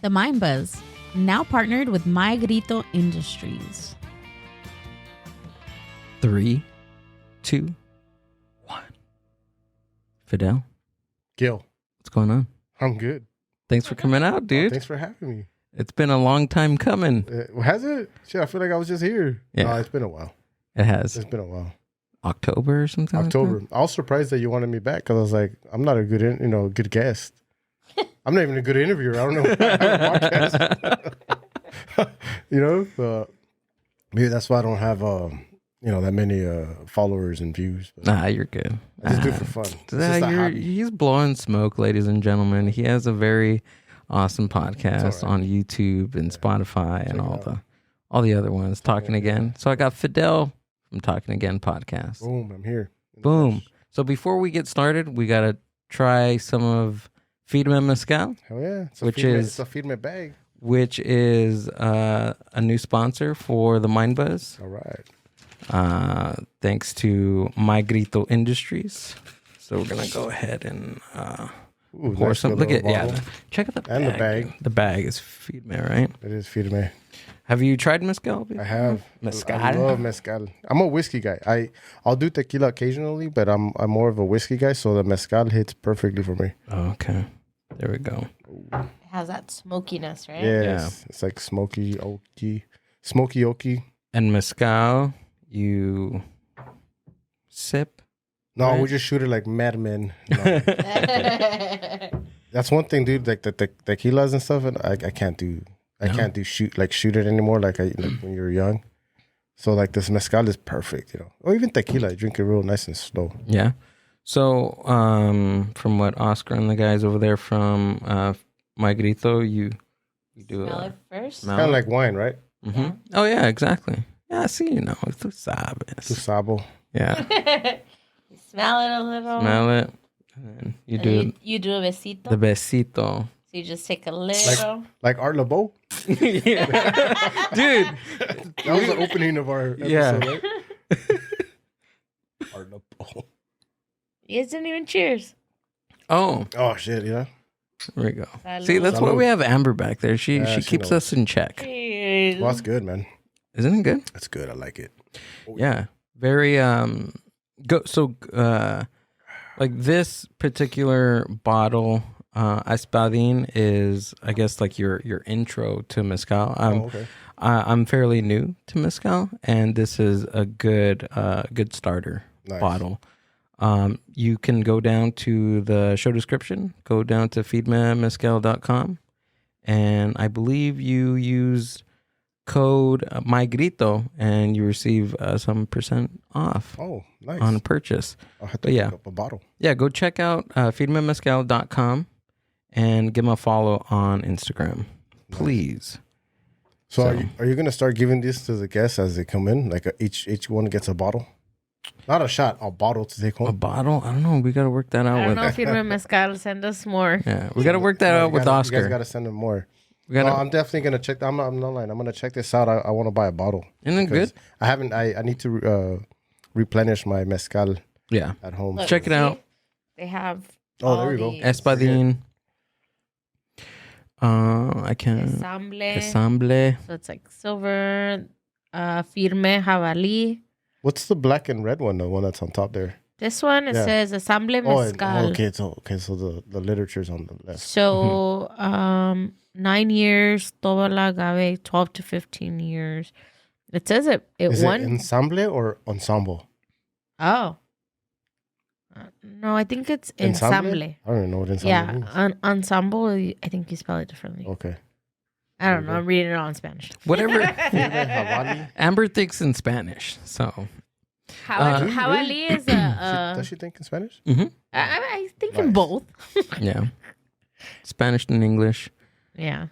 The Mindbuzz, now partnered with My Grito Industries. 3, 2, 1. Fidel, Gill, what's going on? I'm good. Thanks for coming out, dude. Thanks for having me. It's been a long time coming. Has it? Shit, I feel like I was just here. Yeah. No, it's been a while. It has. It's been a while. October or something. October. Like I was surprised that you wanted me back because I was like, I'm not a good, good guest. I'm not even a good interviewer. I don't know. I have a podcast. Maybe that's why I don't have that many followers and views. But Nah, you're good. I just do it for fun. It's just a hobby. He's blowing smoke, ladies and gentlemen. He has a very awesome podcast on YouTube and Spotify and all the other ones. Talking Again. So I got Fidel from Talking Again podcast. Boom, I'm here. Boom. So before we get started, we gotta try some of Firme Mezcal. Hell yeah! It's a Firme bag, which is a new sponsor for the Mindbuzz. All right. Thanks to My Grito Industries. So we're gonna go ahead and pour nice some. Look at bottle. check out the bag. And the bag. The bag is Firme, right? It is Firme. Have you tried mezcal? I have. Mezcal. I love mezcal. I'm a whiskey guy. I'll do tequila occasionally, but I'm more of a whiskey guy, so the mezcal hits perfectly for me. Oh, okay. There we go. It has that smokiness, right? Yes. Yeah. It's like smoky oaky. And mezcal, you sip. No, Right. we just shoot it like madmen. No. That's one thing, dude. Like the tequilas and stuff, and I can't do. I can't do shoot it anymore. Like when you're young. So like this mezcal is perfect, Or even tequila, I drink it real nice and slow. Yeah. So from what Oscar and the guys over there from My Grito, you do Smell it first. smell Kind of it? like wine, right? Mm-hmm. Yeah. Oh yeah, exactly. Yeah, I see, tú sabes. Tu sabo. Yeah, You smell it a little. smell it. And then you do You do a besito. the besito. So you just take a little. Like Art LeBeau. Yeah. Dude. That was the opening of our episode, Yeah. right? Art LeBeau. You guys didn't even cheers. Oh, Oh shit, yeah. there we go. Salud. See, that's why Salud. we have Amber back there. She Yeah, she keeps knows. us in check. Cheers. Well, that's good, man. Isn't it good? That's good. I like it. Yeah. Very like this particular bottle, Espadín is, I guess, like your intro to mezcal. Okay. I'm fairly new to mezcal, and this is a good starter Nice. bottle. You can go down to the show description, go down to firmemezcal.com, and I believe you use code MyGrito and you receive some % off Oh, nice. on purchase. I'll have but to yeah. pick up a bottle. Yeah, go check out firmemezcal.com and give them a follow on Instagram, please. So, So- are you gonna start giving this to the guests as they come in? Like each one gets a bottle, not a shot, a bottle to take A home. bottle? I don't know. We got to work that out I don't with. know if you're mezcal. Send us more. Yeah, we got to work that out with You Oscar. guys gotta send them more. We gotta, I'm definitely gonna check. I'm not lying. I'm gonna check this out. I want to buy a bottle. Isn't it because good? I haven't. I need to replenish my mezcal Yeah. at home. Look, Check it see? out. They have. Oh, there all you go. these. Espadín. I can. Ensemble. Ensemble. So it's like silver, firme, jabalí. What's the black and red one? The one that's on top there. This one, it Yeah. says Ensemble Oh, Mezcal. okay. So the literature's on the left. So 9 years, toda la agave, 12 to 15 years. It says it Is won. it ensemble or ensemble? Oh. No, I think it's Ensemble? ensemble. I don't even know what ensemble Yeah, means. Ensemble, I think you spell it differently. Okay. I don't know. I'm reading it all in Spanish. Whatever. Jabalí. Amber thinks in Spanish. So. Jabalí is Does she think in Spanish? Mhm. I think in Nice. both. Yeah. Spanish and English. Yeah.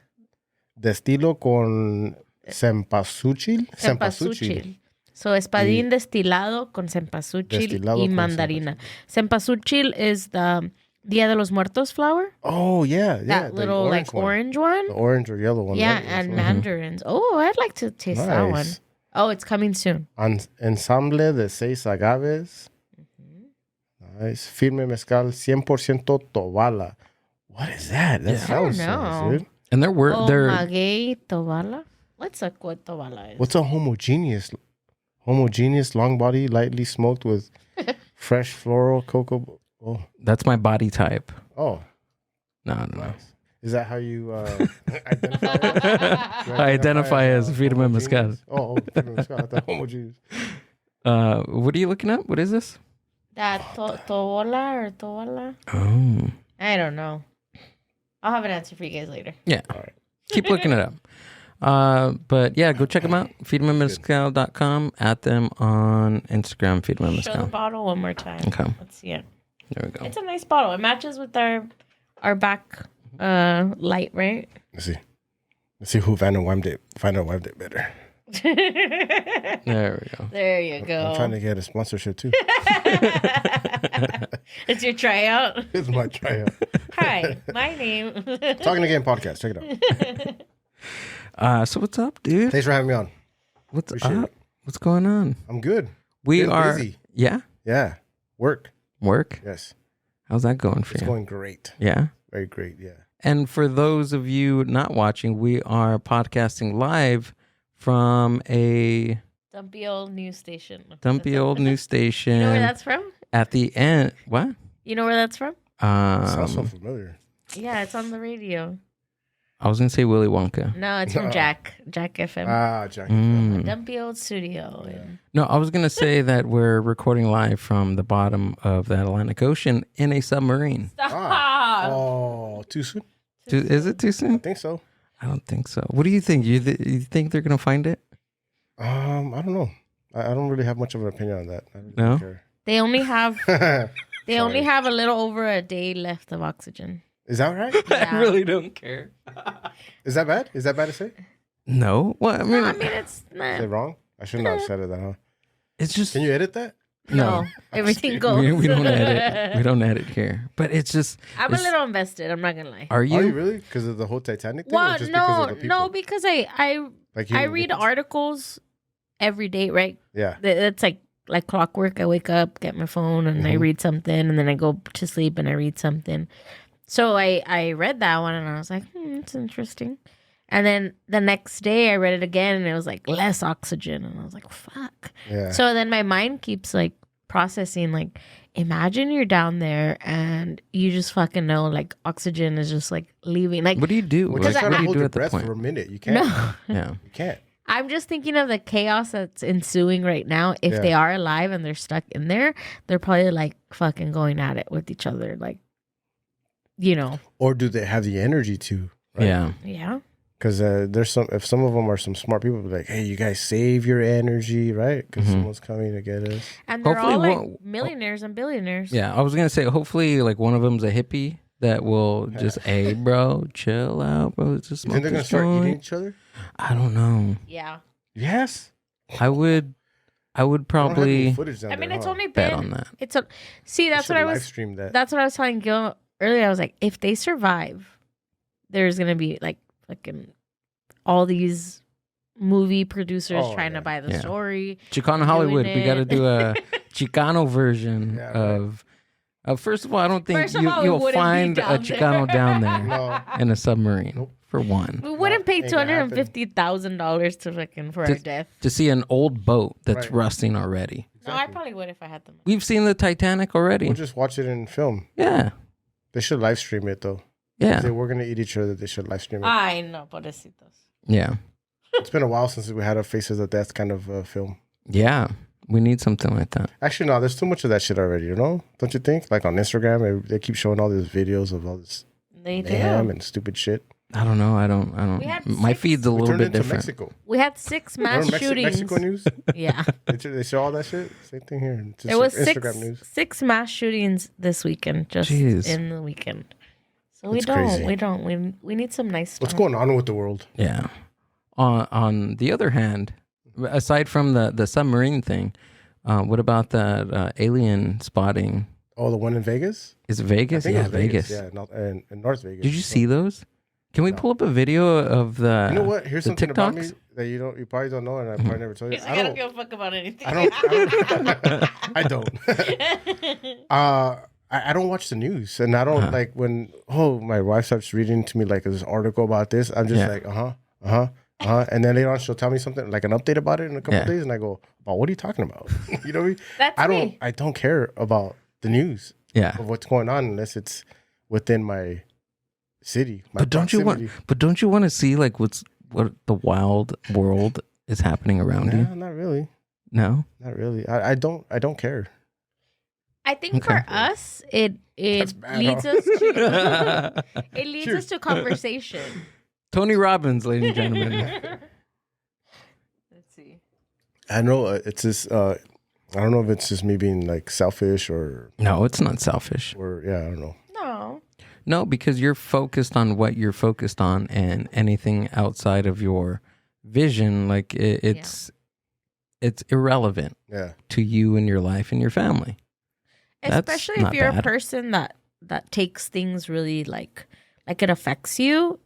Destilo con cempasúchil. Cempasúchil. So, espadín destilado con cempasúchil Destilado y con mandarina. Cempasúchil is the Dia de los Muertos flower. Oh yeah, yeah. That the little like one. orange one. The orange or yellow one. Yeah, right? That's and one. mandarins. Oh, I'd like to taste that one. Nice. Oh, it's coming soon. Ensamble de 6 agaves. Nice. Firme mezcal 100% Tobala. What is that? That Yeah. sounds I don't nice, know. dude. And they're maguey tovala. What's a tovala? What's a homogeneous long body, lightly smoked with fresh floral cocoa? Oh, that's my body type. oh, No. nice. Is that how you identify? I identify as Firme Mezcal. Oh, Firme Mezcal. I thought homogeneous. What are you looking at? What is this? That tovala or tovala? Oh. I don't know. I'll have an answer for you guys later. Yeah. All right. Keep looking it up. But yeah, go check them out. FirmeMezcal.com. At them on Instagram, Firme Show the Mezcal. bottle one more time. Okay. Let's see it. There we go. It's a nice bottle. It matches with our back light, right? Let's see who Van and Wham it better. There we go. There you go. I'm trying to get a sponsorship too. It's your tryout. It's my tryout. Hi, my name. Talking Again podcast. Check it out. So what's up, dude? Thanks for having me on. What's Appreciate up? it. What's going on? I'm good. We Been are busy. Yeah. Yeah. Work. Yes. How's that going for It's you? going great. Yeah. Very great. Yeah. And for those of you not watching, we are podcasting live from a Dumpy old news station. dumpy old news station. You know where that's from? At the end, what? You know where that's from? Sounds so familiar. Yeah, it's on the radio. I was gonna say Willy Wonka. No, it's from Jack FM. Ah, Jack. Mm. Dumpy old studio. And No, I was gonna say that we're recording live from the bottom of the Atlantic Ocean in a submarine. stop. Oh, too soon? Is it too I soon? think so. I don't think so. What do you think? You think they're gonna find it? I don't know. I don't really have much of an opinion on that. I really No? don't care. They only have Sorry. a little over a day left of oxygen. Is that right? Yeah. I really don't care. Is that bad? Is that bad to say? No. Well, I mean, No, I mean it's Is it wrong? I should not have said it that, huh? it's just Can you edit that? no. Everything goes. we don't edit. We don't edit here. But it's just. I'm a it's- little invested. I'm not gonna lie. Are you? Are you really? Because of the whole Titanic thing? Or Well, just because of the people? no, because I Like read articles every day, right? Yeah. It's like clockwork. I wake up, get my phone, and I Mhm. read something, and then I go to sleep and I read something. So I read that one and I was like, it's interesting. And then the next day I read it again and it was like less oxygen, and I was like, fuck. Yeah. So then my mind keeps like processing, like, imagine you're down there and you just fucking know like oxygen is just like leaving. Like, What do you do? Well, Like, just try what to do you hold do your at the breath point? for a minute. You can't. no. Yeah. You can't. I'm just thinking of the chaos that's ensuing right now. If Yeah. they are alive and they're stuck in there, they're probably like fucking going at it with each other. Like, you know. Or do they have the energy to? Right? Yeah. Because there's if some of them are some smart people, be like, hey, you guys save your energy, right? Because Mhm. someone's coming to get us. And they're Hopefully all like we'll- millionaires and billionaires. Yeah. I was gonna say, hopefully, like one of them's a hippie that will just, hey, bro, chill out, bro. Just You smoke think they're gonna this start joint." eating each other? I don't know. Yeah. Yes. I would I don't have any probably footage down I mean, there, it's huh? only bet been. on that. It's a. See, that's what I live was. stream that. That's what I was telling Gill earlier. I was like, if they survive, there's gonna be like fucking all these movie producers Oh, trying yeah. to buy the Yeah. story. Chicano Hollywood. We got to it. do a Chicano version Yeah, right. of. First of all, I don't think First of all, we you'll wouldn't be find a down Chicano there. down there No. in a submarine. Nope. For one, We wouldn't pay ain't gonna happen. $250,000 to fucking for our Just- death. to see an old boat that's Right. rusting already. No, I probably would if I had the money. We've seen the Titanic already. We'll just watch it in film. Yeah, They should live stream it though. yeah, If they were gonna eat each other, they should live stream it. Ay, no, pobrecitos. yeah, It's been a while since we had a Faces of Death kind of film. yeah. We need something like that. Actually, no, there's too much of that shit already. You know? Don't you think? Like on Instagram, they keep showing all these videos of all this They mayhem do. and stupid shit. I don't know. I We don't. had My 6 feed's a We little turned bit into different. Mexico. We had 6 mass Remember shootings. Mexico news? Yeah. They show all that shit. Same thing here. It's just There was Instagram news. six mass shootings this weekend, just Jeez. in the weekend. So That's crazy. we need some nice stuff. What's going on with the world? Yeah. On the other hand, aside from the submarine thing, what about that alien spotting? Oh, the one in Vegas? Is it I Vegas? think it Yeah, was Vegas. Yeah, in North Vegas. Did you see those? Can we No. pull up a video of the? You know what? Here's the something about me TikToks? that you probably don't know, and I probably never told you. He's like, I don't give a fuck about anything. I don't. I don't watch the news, and I don't like when my wife starts reading to me like this article about this. I'm just like and then later on she'll tell me something like an update about it in a couple of days, and I go, "Well, what are you talking about?" You know what I mean? That's me. I don't care about the news of what's going on unless it's within my city. But don't you want to see like what the wild world is happening around you? Not really. No, not really. I don't care. I think for us, it leads us to it leads us to conversation. Tony Robbins, ladies and gentlemen. Let's see. I know it's just. I don't know if it's just me being like selfish or. No, it's not selfish. Or I don't know. No, because you're focused on what you're focused on, and anything outside of your vision, like it's irrelevant. To you and your life and your family. Especially if you're a person that takes things really like it affects you,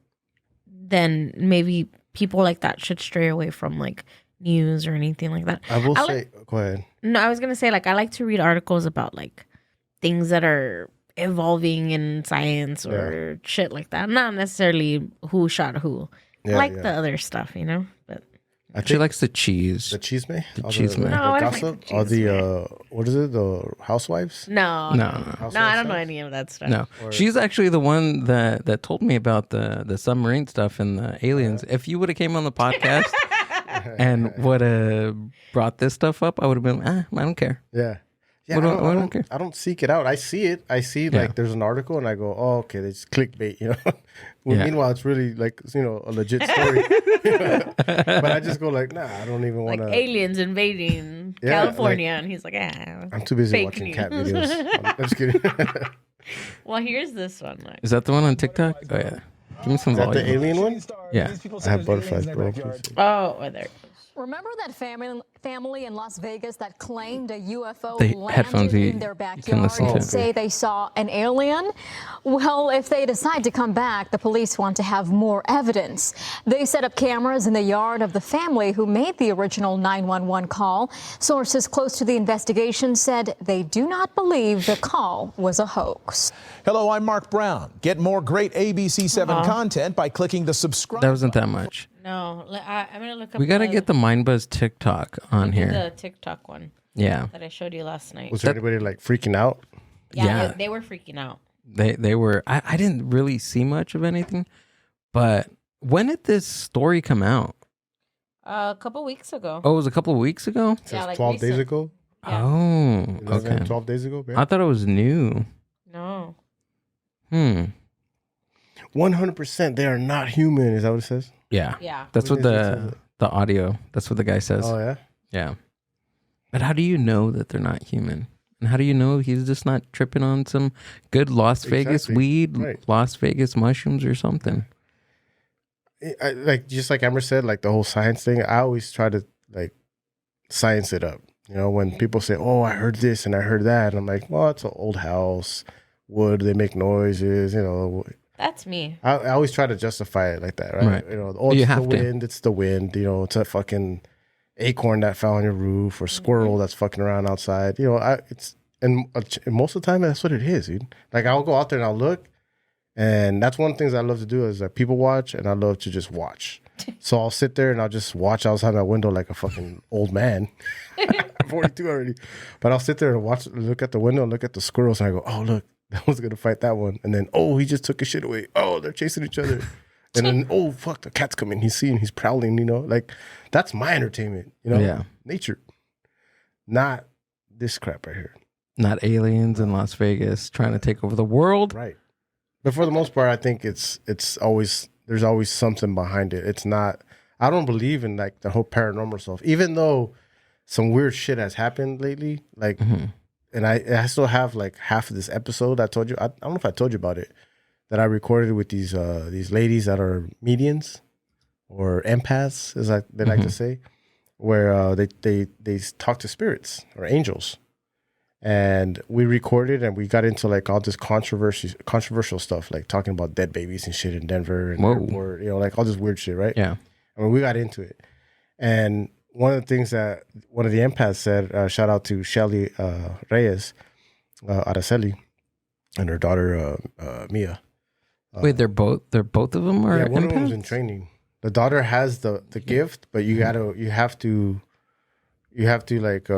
then maybe people like that should stray away from like news or anything like that. I will say, go ahead. No, I was going to say like I like to read articles about like things that are evolving in science or shit like that. Not necessarily who shot who. The other stuff, you know? But she likes the cheese. The cheese may? The cheese may. No, I gossip? like the Or the, what is it? The housewives? No, I don't know any of that stuff. No, she's actually the one that told me about the submarine stuff and the aliens. If you would have came on the podcast and would have brought this stuff up, I would have been, I don't care. Yeah. Yeah, I don't care. I don't seek it out. I see it. I see like there's an article and I go, oh, okay, it's clickbait, you know. Meanwhile, it's really like, a legit story. But I just go like, nah, I don't even want to. Like aliens invading California. And he's like, I'm too busy watching cat videos. I'm just kidding. Well, here's this one. Like. Is that the one on TikTok? Oh, yeah. Give me some volume. Is that the alien one? Yeah. I have butterflies, bro. Oh, there it goes. Remember that family in Las Vegas that claimed a UFO headphones landed in their backyard and say they saw an alien? Well, if they decide to come back, the police want to have more evidence. They set up cameras in the yard of the family who made the original 911 call. Sources close to the investigation said they do not believe the call was a hoax. Hello, I'm Mark Brown. Get more great ABC7 content by clicking the subscribe. That wasn't that much. No, I'm going to look up. We got to get the Mindbuzz TikTok on here. The TikTok one. Yeah. That I showed you last night. Was there anybody like freaking out? Yeah. They were freaking out. They were. I didn't really see much of anything. But when did this story come out? A couple weeks ago. Oh, it was a couple of weeks ago? Yeah, like 12 days ago? Yeah. Oh, okay. 12 days ago? Man? I thought it was new. No. 100% they are not human. Is that what it says? Yeah. Yeah. That's what the audio, that's what the guy says. Oh, yeah? Yeah. But how do you know that they're not human? And how do you know he's just not tripping on some good Las Vegas weed, Las Vegas mushrooms or something? Just like Amber said, like the whole science thing, I always try to like science it up. You know, when people say, oh, I heard this and I heard that. And I'm like, well, it's an old house, wood, they make noises, you know. That's me. I always try to justify it like that, right? You know, oh, it's the wind, it's the wind. You know, it's a fucking acorn that fell on your roof or squirrel that's fucking around outside. You know, and most of the time that's what it is, dude. Like I'll go out there and I'll look, and that's one of the things I love to do is like people watch, and I love to just watch. So I'll sit there and I'll just watch outside my window like a fucking old man. I'm 42 already, but I'll sit there and look at the window, and look at the squirrels, and I go, oh look. That one's gonna fight that one, and then he just took his shit away. Oh, they're chasing each other, and then fuck, the cat's coming. He's prowling. You know, like that's my entertainment. You know, nature, not this crap right here. Not aliens in Las Vegas trying to take over the world, right? But for the most part, I think it's always there's always something behind it. It's not. I don't believe in like the whole paranormal stuff, even though some weird shit has happened lately, like. And I still have like half of this episode I told you. I don't know if I told you about it, that I recorded with these ladies that are medians or empaths, as they like to say, where they talk to spirits or angels. And we recorded and we got into like all this controversial stuff, like talking about dead babies and shit in Denver and airport, you know, like all this weird shit, right? Yeah. I mean, we got into it. And one of the things that one of the empaths said, shout out to Shelly Reyes, Araceli, and her daughter Mia. Wait, they're both of them are one of them was empaths? in training. The daughter has the gift, but you have to like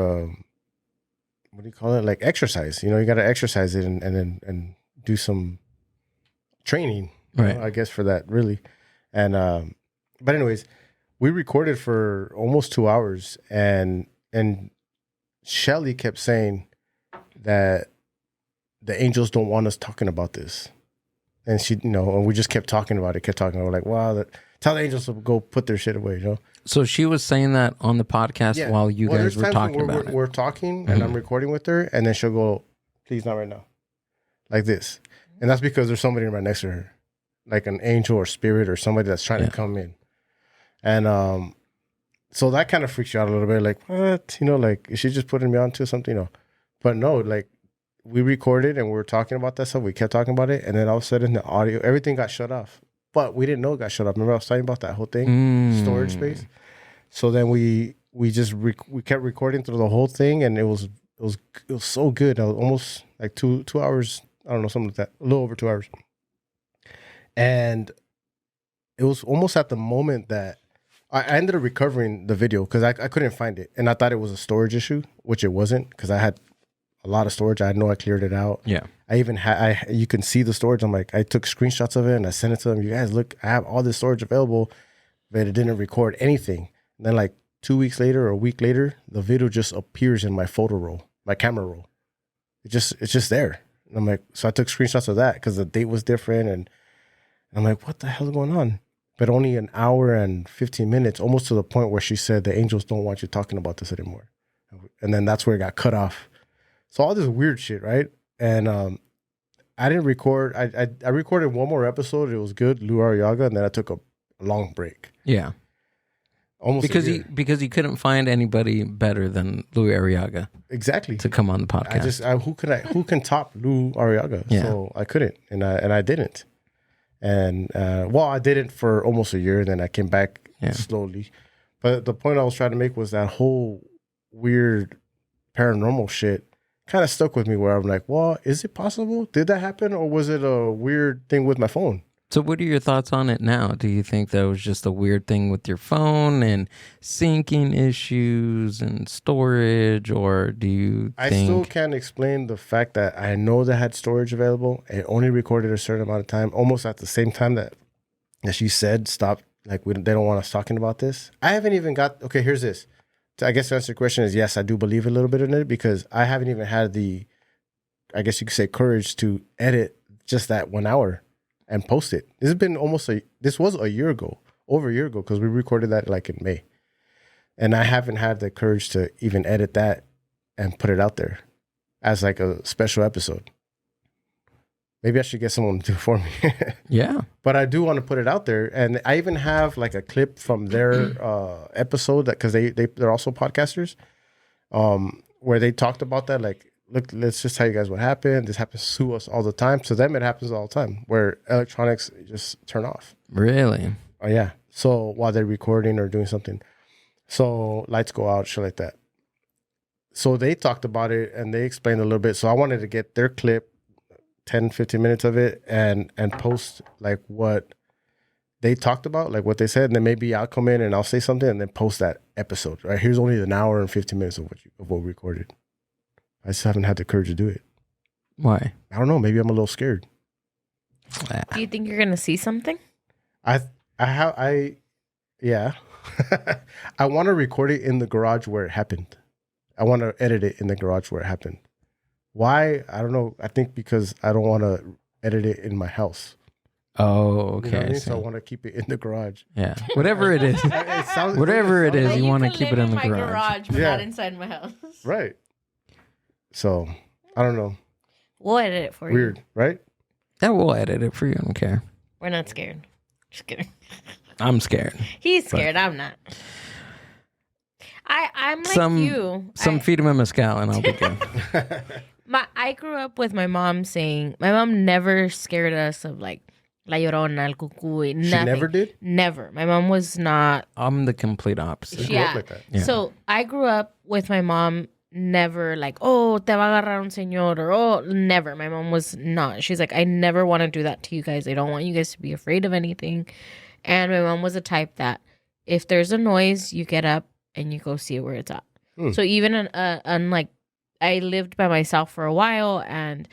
what do you call it? Like exercise. You got to exercise it and do some training. Right. I guess for that really. And but anyways, we recorded for almost 2 hours, and Shelly kept saying that the angels don't want us talking about this. And she, and we just kept talking about it, like, wow, tell the angels to go put their shit away, So she was saying that on the podcast while you guys were talking about it. We're talking, and I'm recording with her, and then she'll go, please, not right now. Like this. And that's because there's somebody right next to her, like an angel or spirit or somebody that's trying to come in. And so that kind of freaks you out a little bit, like, what? Like, is she just putting me onto something? But no, like, we recorded and we were talking about that stuff. We kept talking about it. And then all of a sudden the audio, everything got shut off. But we didn't know it got shut off. Remember I was talking about that whole thing? Storage space. So then we just we kept recording through the whole thing, and it was so good. I was almost like 2 hours, I don't know, something like that. A little over 2 hours. And it was almost at the moment that I ended up recovering the video because I couldn't find it. And I thought it was a storage issue, which it wasn't, because I had a lot of storage. I know I cleared it out. Yeah. I even had, you can see the storage. I'm like, I took screenshots of it and I sent it to them. You guys, look, I have all this storage available, but it didn't record anything. And then like 2 weeks later or a week later, the video just appears in my photo roll, my camera roll. It's just there. And I'm like, so I took screenshots of that because the date was different. And I'm like, what the hell is going on? But only an hour and 15 minutes, almost to the point where she said, the angels don't want you talking about this anymore. And then that's where it got cut off. So all this weird shit, right? And I didn't record. I recorded one more episode. It was good, Lou Arriaga, and then I took a long break. Yeah. Almost because he couldn't find anybody better than Lou Arriaga. Exactly. To come on the podcast. Who can top Lou Arriaga? Yeah. So I couldn't, and I didn't. And I didn't for almost a year, and then I came back slowly. But the point I was trying to make was that whole weird paranormal shit kind of stuck with me, where I'm like, well, is it possible? Did that happen? Or was it a weird thing with my phone? So what are your thoughts on it now? Do you think that was just a weird thing with your phone and syncing issues and storage, or do you think... I still can't explain the fact that I know they had storage available. It only recorded a certain amount of time, almost at the same time that she said, stop, like, they don't want us talking about this. I haven't even got... Okay, here's this. I guess the answer to the question is yes, I do believe a little bit in it, because I haven't even had the, I guess you could say, courage to edit just that 1 hour and post it. This was a year ago, over a year ago, because we recorded that like in May. And I haven't had the courage to even edit that and put it out there as like a special episode. Maybe I should get someone to do it for me. Yeah. But I do want to put it out there. And I even have like a clip from their episode, that because they're also podcasters, where they talked about that. Like, look, let's just tell you guys what happened. This happens to us all the time. To them, it happens all the time, where electronics just turn off. Really? Oh, yeah. So while they're recording or doing something. So lights go out, shit like that. So they talked about it and they explained a little bit. So I wanted to get their clip, 10, 15 minutes of it, and post like what they talked about, like what they said. And then maybe I'll come in and I'll say something and then post that episode, right? Here's only an hour and 15 minutes of what we recorded. I just haven't had the courage to do it. Why? I don't know. Maybe I'm a little scared. Do you think you're going to see something? Yeah. I want to record it in the garage where it happened. I want to edit it in the garage where it happened. Why? I don't know. I think because I don't want to edit it in my house. Oh, okay. You know what I mean? So I want to keep it in the garage. Yeah. Whatever it is. Whatever it is, you want to keep it in the garage. But not inside my house. Right. So, I don't know. We'll edit it for you. Weird, right? Yeah, we'll edit it for you. I don't care. We're not scared. Just kidding. I'm scared. He's scared. I'm not. I'm like you. Some Firme Mezcal and I'll be good. I grew up with my mom saying, my mom never scared us of like La Llorona, El Cucuy, nothing. She never did? Never. My mom was not. I'm the complete opposite. Yeah. Like that. Yeah. So I grew up with my mom never like, oh, te va a agarrar un señor, or oh, never. My mom was not. She's like, I never want to do that to you guys. I don't want you guys to be afraid of anything. And my mom was the type that if there's a noise, you get up and you go see where it's at. So even like, I lived by myself for a while, and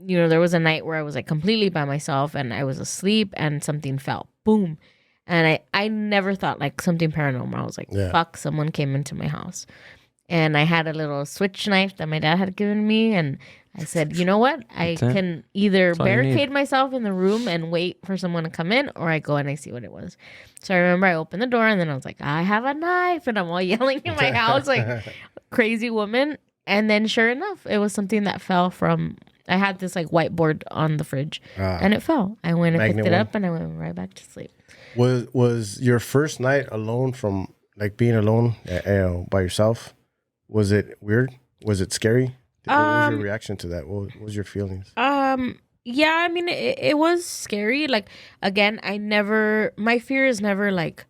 you know, there was a night where I was like completely by myself and I was asleep and something fell. Boom. And I never thought like something paranormal. I was like, fuck, someone came into my house. And I had a little switch knife that my dad had given me. And I said, you know what? I can either barricade myself in the room and wait for someone to come in, or I go and I see what it was. So I remember I opened the door and then I was like, I have a knife. And I'm all yelling in my house like crazy woman. And then sure enough, it was something that fell from... I had this like whiteboard on the fridge and it fell. I went and picked it up and I went right back to sleep. Was your first night alone from like being alone by yourself? Was it weird? Was it scary? What was your reaction to that? What was your feelings? Yeah, I mean, it was scary. Like, again, my fear is never like,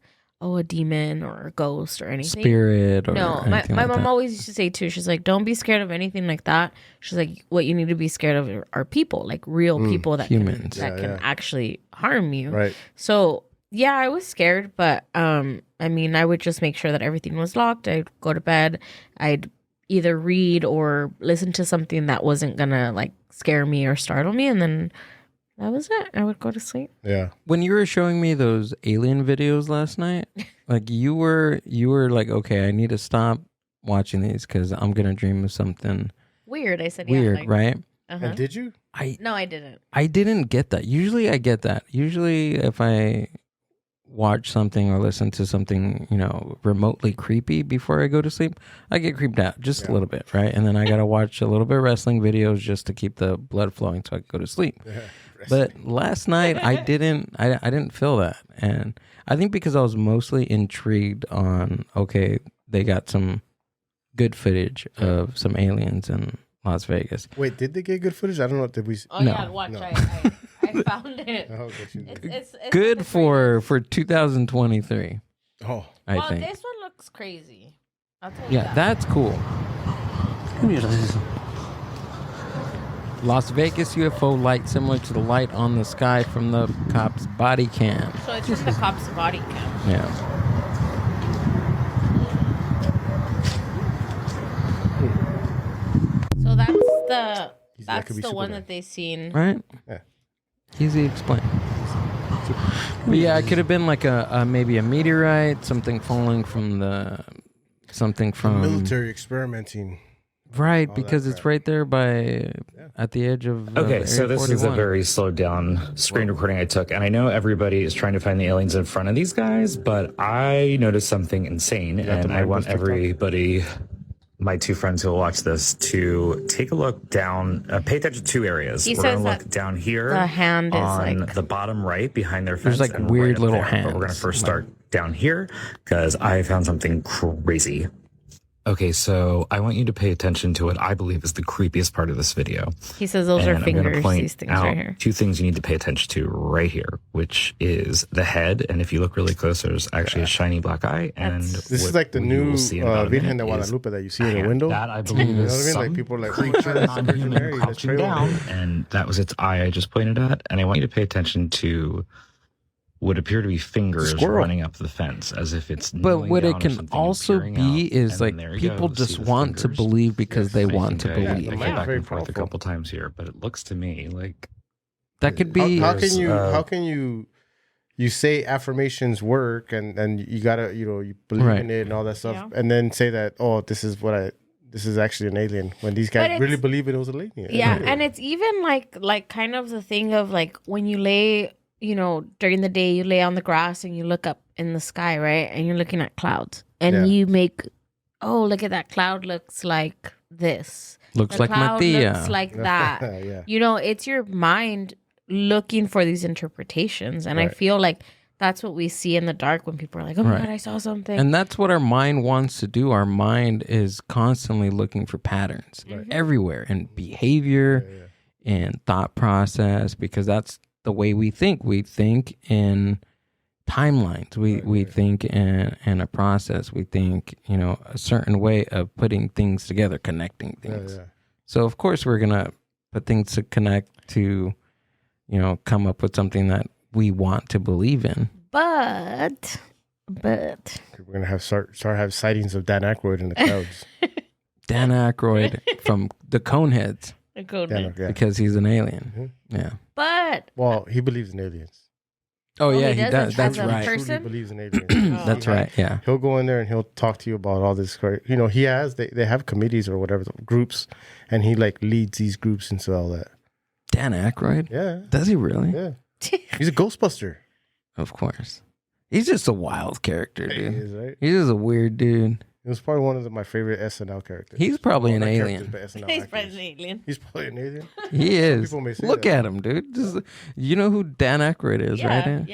oh, a demon or a ghost or anything. Spirit or no. My mom always used to say too, she's like, don't be scared of anything like that. She's like, what you need to be scared of are people, like real people that humans can actually harm you. Right. So yeah, I was scared, but I mean, I would just make sure that everything was locked. I'd go to bed. I'd either read or listen to something that wasn't gonna like scare me or startle me, and then that was it. I would go to sleep. Yeah. When you were showing me those alien videos last night, like you were like, okay, I need to stop watching these because I'm gonna dream of something weird. I said weird, yeah, like, right? And did you? No, I didn't. I didn't get that. Usually I get that. Usually if I watch something or listen to something, you know, remotely creepy before I go to sleep, I get creeped out just a little bit, right? And then I got to watch a little bit of wrestling videos just to keep the blood flowing so I can go to sleep. But last night I didn't feel that. And I think because I was mostly intrigued on, okay, they got some good footage of some aliens in Las Vegas. Wait, did they get good footage? I don't know. Did we? Oh, no. Yeah, watch. No. I found it. It's good for 2023. Oh, I think. This one looks crazy. I'll tell you that. That's cool. Las Vegas UFO light similar to the light on the sky from the cop's body cam. So it's from the cop's body cam. Yeah. So that's the one that they seen. Right? Yeah. Easy to explain. But yeah, it could have been like a maybe a meteorite, something falling from the military experimenting. Right, because it's right there at the edge of okay, so this 41. is a very slowed down screen recording I took, and I know everybody is trying to find the aliens in front of these guys, but I noticed something insane, and I want everybody, my two friends who will watch this, to take a look down, pay attention to two areas. We're going to look down here the hand on like the bottom right behind their fence. There's like and weird right little there, hands. But we're going to first start down here because I found something crazy. Okay, so I want you to pay attention to what I believe is the creepiest part of this video. He says those are fingers, these things right here. Two things you need to pay attention to right here, which is the head. And if you look really close, there's actually a shiny black eye. And this is like the new Virgen de Guadalupe that you see in the window. That I believe is like people like creature non-human crouching down. And that was its eye I just pointed at. And I want you to pay attention to would appear to be fingers running up the fence as if it's. But what it can also be is like people just want to believe because they want to believe. I came back and forth a couple times here, but it looks to me like that could be. How can you say affirmations work and you gotta you believe in it and all that stuff and then say that this is actually an alien when these guys really believe it was an alien. Yeah, and it's even like kind of the thing of like when you lay. During the day, you lay on the grass and you look up in the sky, right? And you're looking at clouds. And you make, look at that cloud looks like this. Looks like Matia. Looks like that. It's your mind looking for these interpretations. And I feel like that's what we see in the dark when people are like, oh my God, I saw something. And that's what our mind wants to do. Our mind is constantly looking for patterns everywhere in behavior and thought process because that's the way we think. We think in timelines. We think in a process. We think, a certain way of putting things together, connecting things. Yeah. So of course we're gonna put things to connect to, come up with something that we want to believe in. But we're gonna start have sightings of Dan Aykroyd in the clouds. Dan Aykroyd from the Coneheads. Because he's an alien. Mm-hmm. Yeah. But he believes in aliens. Oh yeah, he does. That's right. He truly believes in aliens. That's right. Yeah. He'll go in there and he'll talk to you about all this. They have committees or whatever, groups, and he leads these groups into all that. Dan Aykroyd? Yeah. Does he really? Yeah. He's a Ghostbuster. Of course. He's just a wild character, dude. He is, right? He's just a weird dude. He was probably one of my favorite SNL characters. He's probably an alien. He's probably an alien. He's probably an alien. He is. People may say look that. at him, dude. Just, you know who Dan Aykroyd is, right?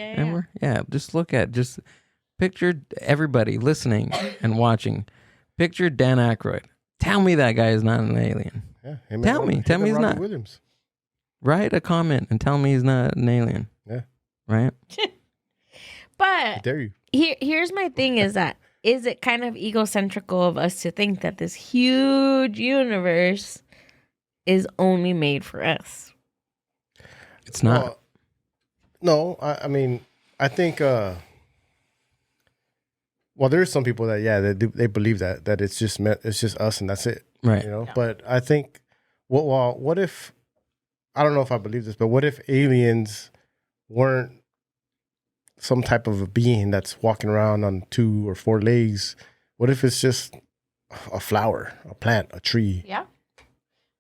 Yeah. Just picture everybody listening and watching. Picture Dan Aykroyd. Tell me that guy is not an alien. Yeah. Tell me he's not. Williams. Write a comment and tell me he's not an alien. Yeah. Right? But I dare you. Here's my thing is that is it kind of egocentrical of us to think that this huge universe is only made for us? It's not. No, I mean, I think, there's some people that, they believe that it's just us and that's it. Right. But I think, what if, I don't know if I believe this, but what if aliens weren't some type of a being that's walking around on 2 or 4 legs? What if it's just a flower, a plant, a tree? Yeah.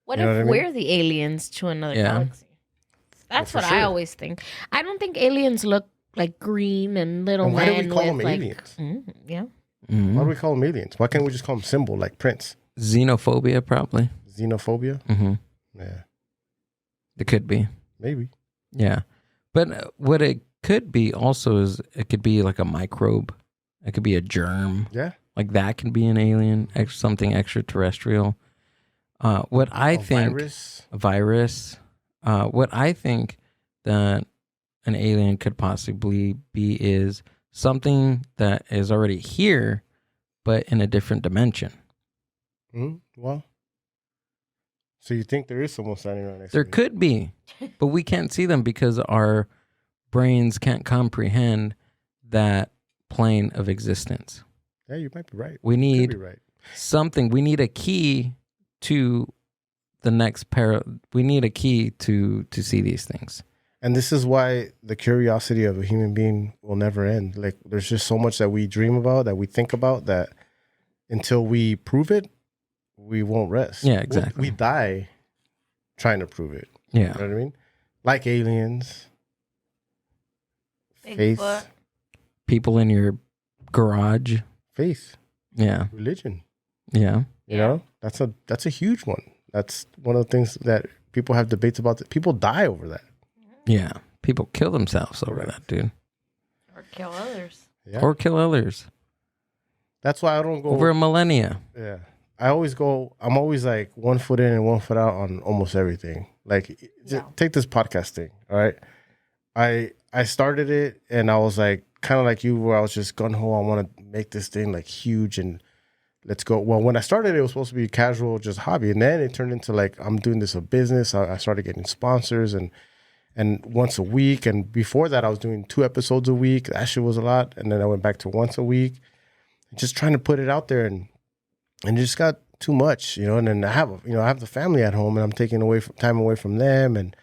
What if we're the aliens to another galaxy? That's what I always think. I don't think aliens look like green and little men. Why do we call them aliens? Yeah. Mm-hmm. Why do we call them aliens? Why can't we just call them symbol like Prince? Xenophobia, probably. Xenophobia? Mm-hmm. Yeah. It could be. Maybe. Yeah. But what it could be also is it could be like a microbe. It could be a germ. Yeah. Like that can be an alien, something extraterrestrial. What I think... Virus? A virus. What I think that an alien could possibly be is something that is already here, but in a different dimension. Well, so you think there is someone standing right next to There me? could be, but we can't see them because our brains can't comprehend that plane of existence. Yeah, you might be right. We need something. We need a key to the next we need a key to see these things. And this is why the curiosity of a human being will never end. Like, there's just so much that we dream about, that we think about, that until we prove it, we won't rest. Yeah, exactly. We die trying to prove it. Yeah. You know what I mean? Like aliens. Faith. People in your garage. Faith. Yeah. Religion. Yeah. You know? That's a huge one. That's one of the things that people have debates about. People die over that. Yeah. People kill themselves over that, dude. Or kill others. Yeah. Or kill others. That's why I don't go over a millennia. Yeah. I'm always like 1 foot in and 1 foot out on almost everything. Like, take this podcast thing, all right? I started it and I was like, kind of like you, where I was just gung-ho, I want to make this thing like huge and let's go. Well, when I started it was supposed to be a casual, just hobby. And then it turned into like, I'm doing this a business. I started getting sponsors and once a week. And before that, I was doing 2 episodes a week. That shit was a lot. And then I went back to once a week. Just trying to put it out there and it just got too much, you know. And then I have the family at home and I'm taking time away from them. And,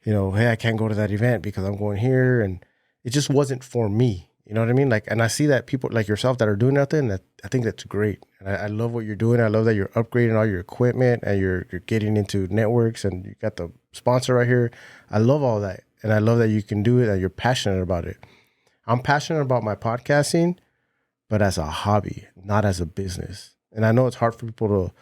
you know, hey, I can't go to that event because I'm going here. And it just wasn't for me. You know what I mean? Like, and I see that people like yourself that are doing that thing, that I think that's great. And I love what you're doing. I love that you're upgrading all your equipment and you're getting into networks and you got the sponsor right here. I love all that. And I love that you can do it and you're passionate about it. I'm passionate about my podcasting, but as a hobby, not as a business. And I know it's hard for people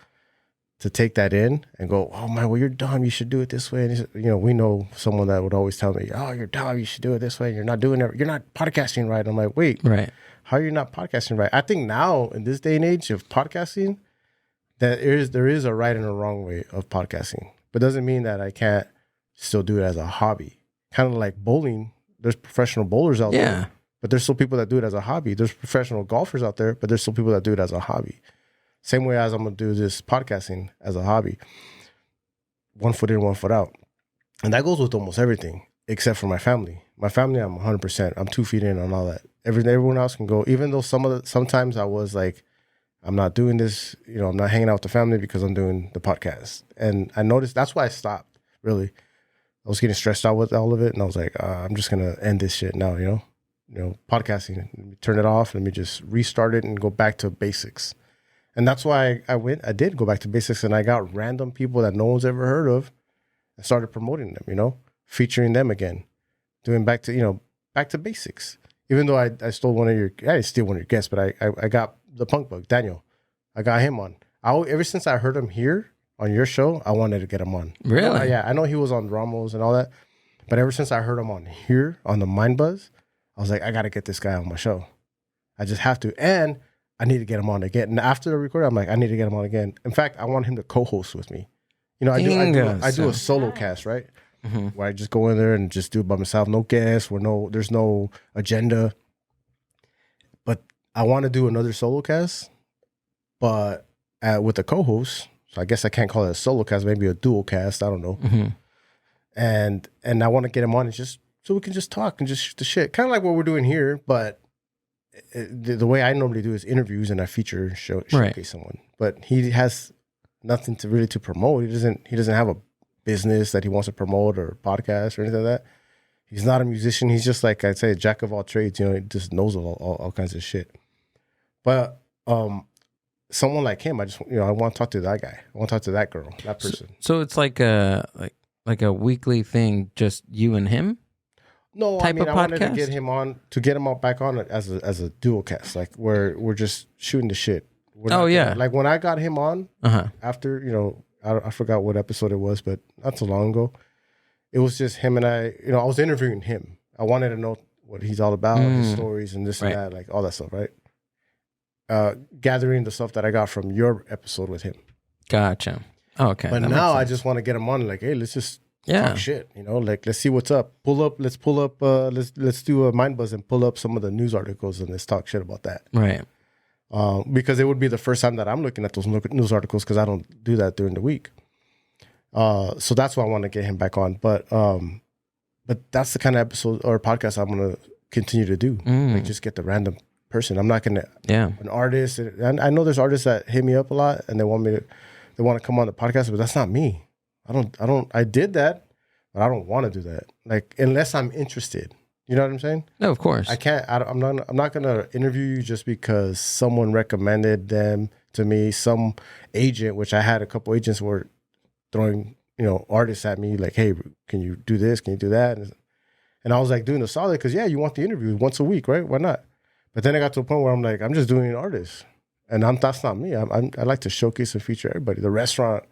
to take that in and go, oh man, well, you're dumb. You should do it this way. And you know, we know someone that would always tell me, oh, you're dumb. You should do it this way. You're not doing it. You're not podcasting right. I'm like, wait, right? How are you not podcasting right? I think now in this day and age of podcasting, that there is a right and a wrong way of podcasting, but doesn't mean that I can't still do it as a hobby. Kind of like bowling. There's professional bowlers out there. But there's still people that do it as a hobby. There's professional golfers out there, but there's still people that do it as a hobby. Same way as I'm going to do this podcasting as a hobby. 1 foot in, 1 foot out. And that goes with almost everything, except for my family. My family, I'm 100%. I'm 2 feet in on all that. Everyone else can go, even though sometimes I was like, I'm not doing this, I'm not hanging out with the family because I'm doing the podcast. And I noticed that's why I stopped, really. I was getting stressed out with all of it. And I was like, I'm just going to end this shit now, podcasting. Let me turn it off. Let me just restart it and go back to basics. And that's why I did go back to basics, and I got random people that no one's ever heard of and started promoting them, featuring them again, doing back to basics. Even though I stole I didn't steal one of your guests, but I got the punk bug, Daniel. I got him on. Ever since I heard him here on your show, I wanted to get him on. Really? Yeah, I know he was on Ramos and all that, but ever since I heard him on here on the Mindbuzz, I was like, I got to get this guy on my show. I just have to. And I need to get him on again. And after the recording, I'm like, I need to get him on again. In fact, I want him to co-host with me. I do a solo cast, right? Mm-hmm. Where I just go in there and just do it by myself. No guests, there's no agenda. But I want to do another solo cast, but with a co-host. So I guess I can't call it a solo cast, maybe a dual cast. I don't know. Mm-hmm. And I want to get him on and just so we can just talk and just shoot the shit. Kind of like what we're doing here, but the way I normally do is interviews and I feature and showcase someone. But he has nothing to promote. He doesn't have a business that he wants to promote or podcast or anything like that. He's not a musician. He's just like I'd say a jack of all trades. He just knows all kinds of shit. But someone like him, I want to talk to that guy. I want to talk to that girl, that person. So it's like a weekly thing, just you and him. No, I wanted to get him on back on as a dual cast, like where we're just shooting the shit. Like when I got him on after, I forgot what episode it was, but not so long ago. It was just him and I was interviewing him. I wanted to know what he's all about, his stories and this and that, like all that stuff, right? Gathering the stuff that I got from your episode with him. Gotcha. Oh, okay. But now I just want to get him on, like, hey, let's just talk shit, like let's see what's up. Let's do a Mindbuzz and pull up some of the news articles and let's talk shit about that. Right. Because it would be the first time that I'm looking at those news articles because I don't do that during the week. So that's why I want to get him back on. But that's the kind of episode or podcast I'm going to continue to do. Like just get the random person. I'm not going to, an artist. And I know there's artists that hit me up a lot and they want to come on the podcast, but that's not me. I did that, but I don't want to do that. Like, unless I'm interested. You know what I'm saying? No, of course. I can't. I'm not going to interview you just because someone recommended them to me. Some agent, which I had a couple agents were throwing, artists at me like, hey, can you do this? Can you do that? And I was like doing a solid because, you want the interview once a week, right? Why not? But then I got to a point where I'm like, I'm just doing an artist. And that's not me. I like to showcase and feature everybody. The restaurant,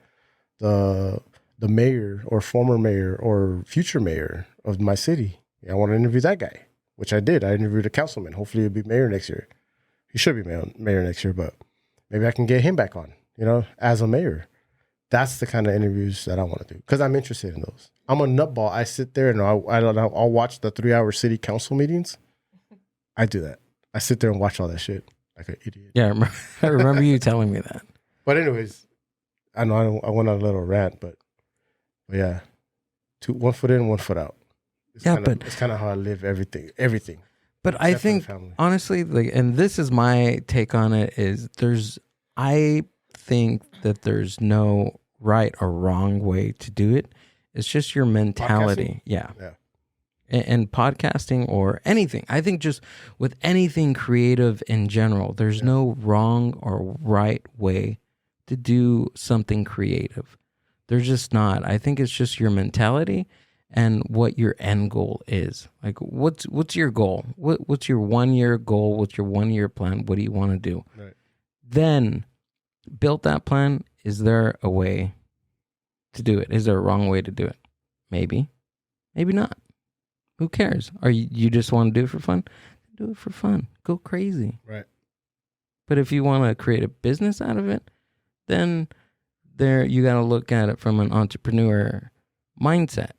the mayor or former mayor or future mayor of my city. I want to interview that guy, which I did. I interviewed a councilman. Hopefully he'll be mayor next year. He should be mayor next year, but maybe I can get him back on, as a mayor. That's the kind of interviews that I want to do because I'm interested in those. I'm a nutball. I sit there and I'll watch the 3-hour city council meetings. I do that. I sit there and watch all that shit like an idiot. Yeah, I remember you telling me that. But anyways, I know I went on a little rant, but yeah, 1 foot in, 1 foot out. It's kind of how I live everything. But I think honestly, and this is my take on it, I think that there's no right or wrong way to do it. It's just your mentality. Yeah. And podcasting or anything. I think just with anything creative in general, there's no wrong or right way to do something creative. There's just not. I think it's just your mentality and what your end goal is. Like, what's your goal? What's your 1 year goal? What's your 1 year plan? What do you want to do? Right. Then build that plan. Is there a way to do it? Is there a wrong way to do it? Maybe not. Who cares? Or you just want to do it for fun? Do it for fun. Go crazy. Right. But if you want to create a business out of it, then you got to look at it from an entrepreneur mindset.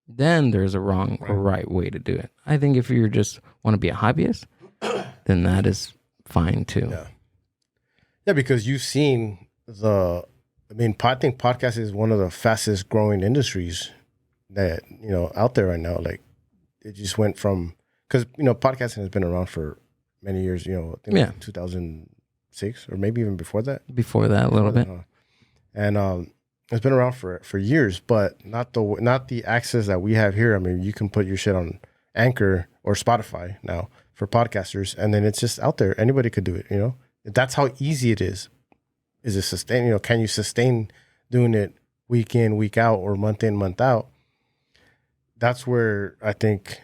then there's a wrong or right way to do it. I think if you just want to be a hobbyist, then that is fine too. Yeah, because you've seen I think podcasting is one of the fastest growing industries that, out there right now. Like, it just went from, because, podcasting has been around for many years, I think like 2006 or maybe even before that. Before that, a little bit. And it's been around for years, but not the access that we have here. I mean, you can put your shit on Anchor or Spotify now for podcasters, and then it's just out there. Anybody could do it, That's how easy it is. Is it sustain? Can you sustain doing it week in, week out, or month in, month out? That's where I think,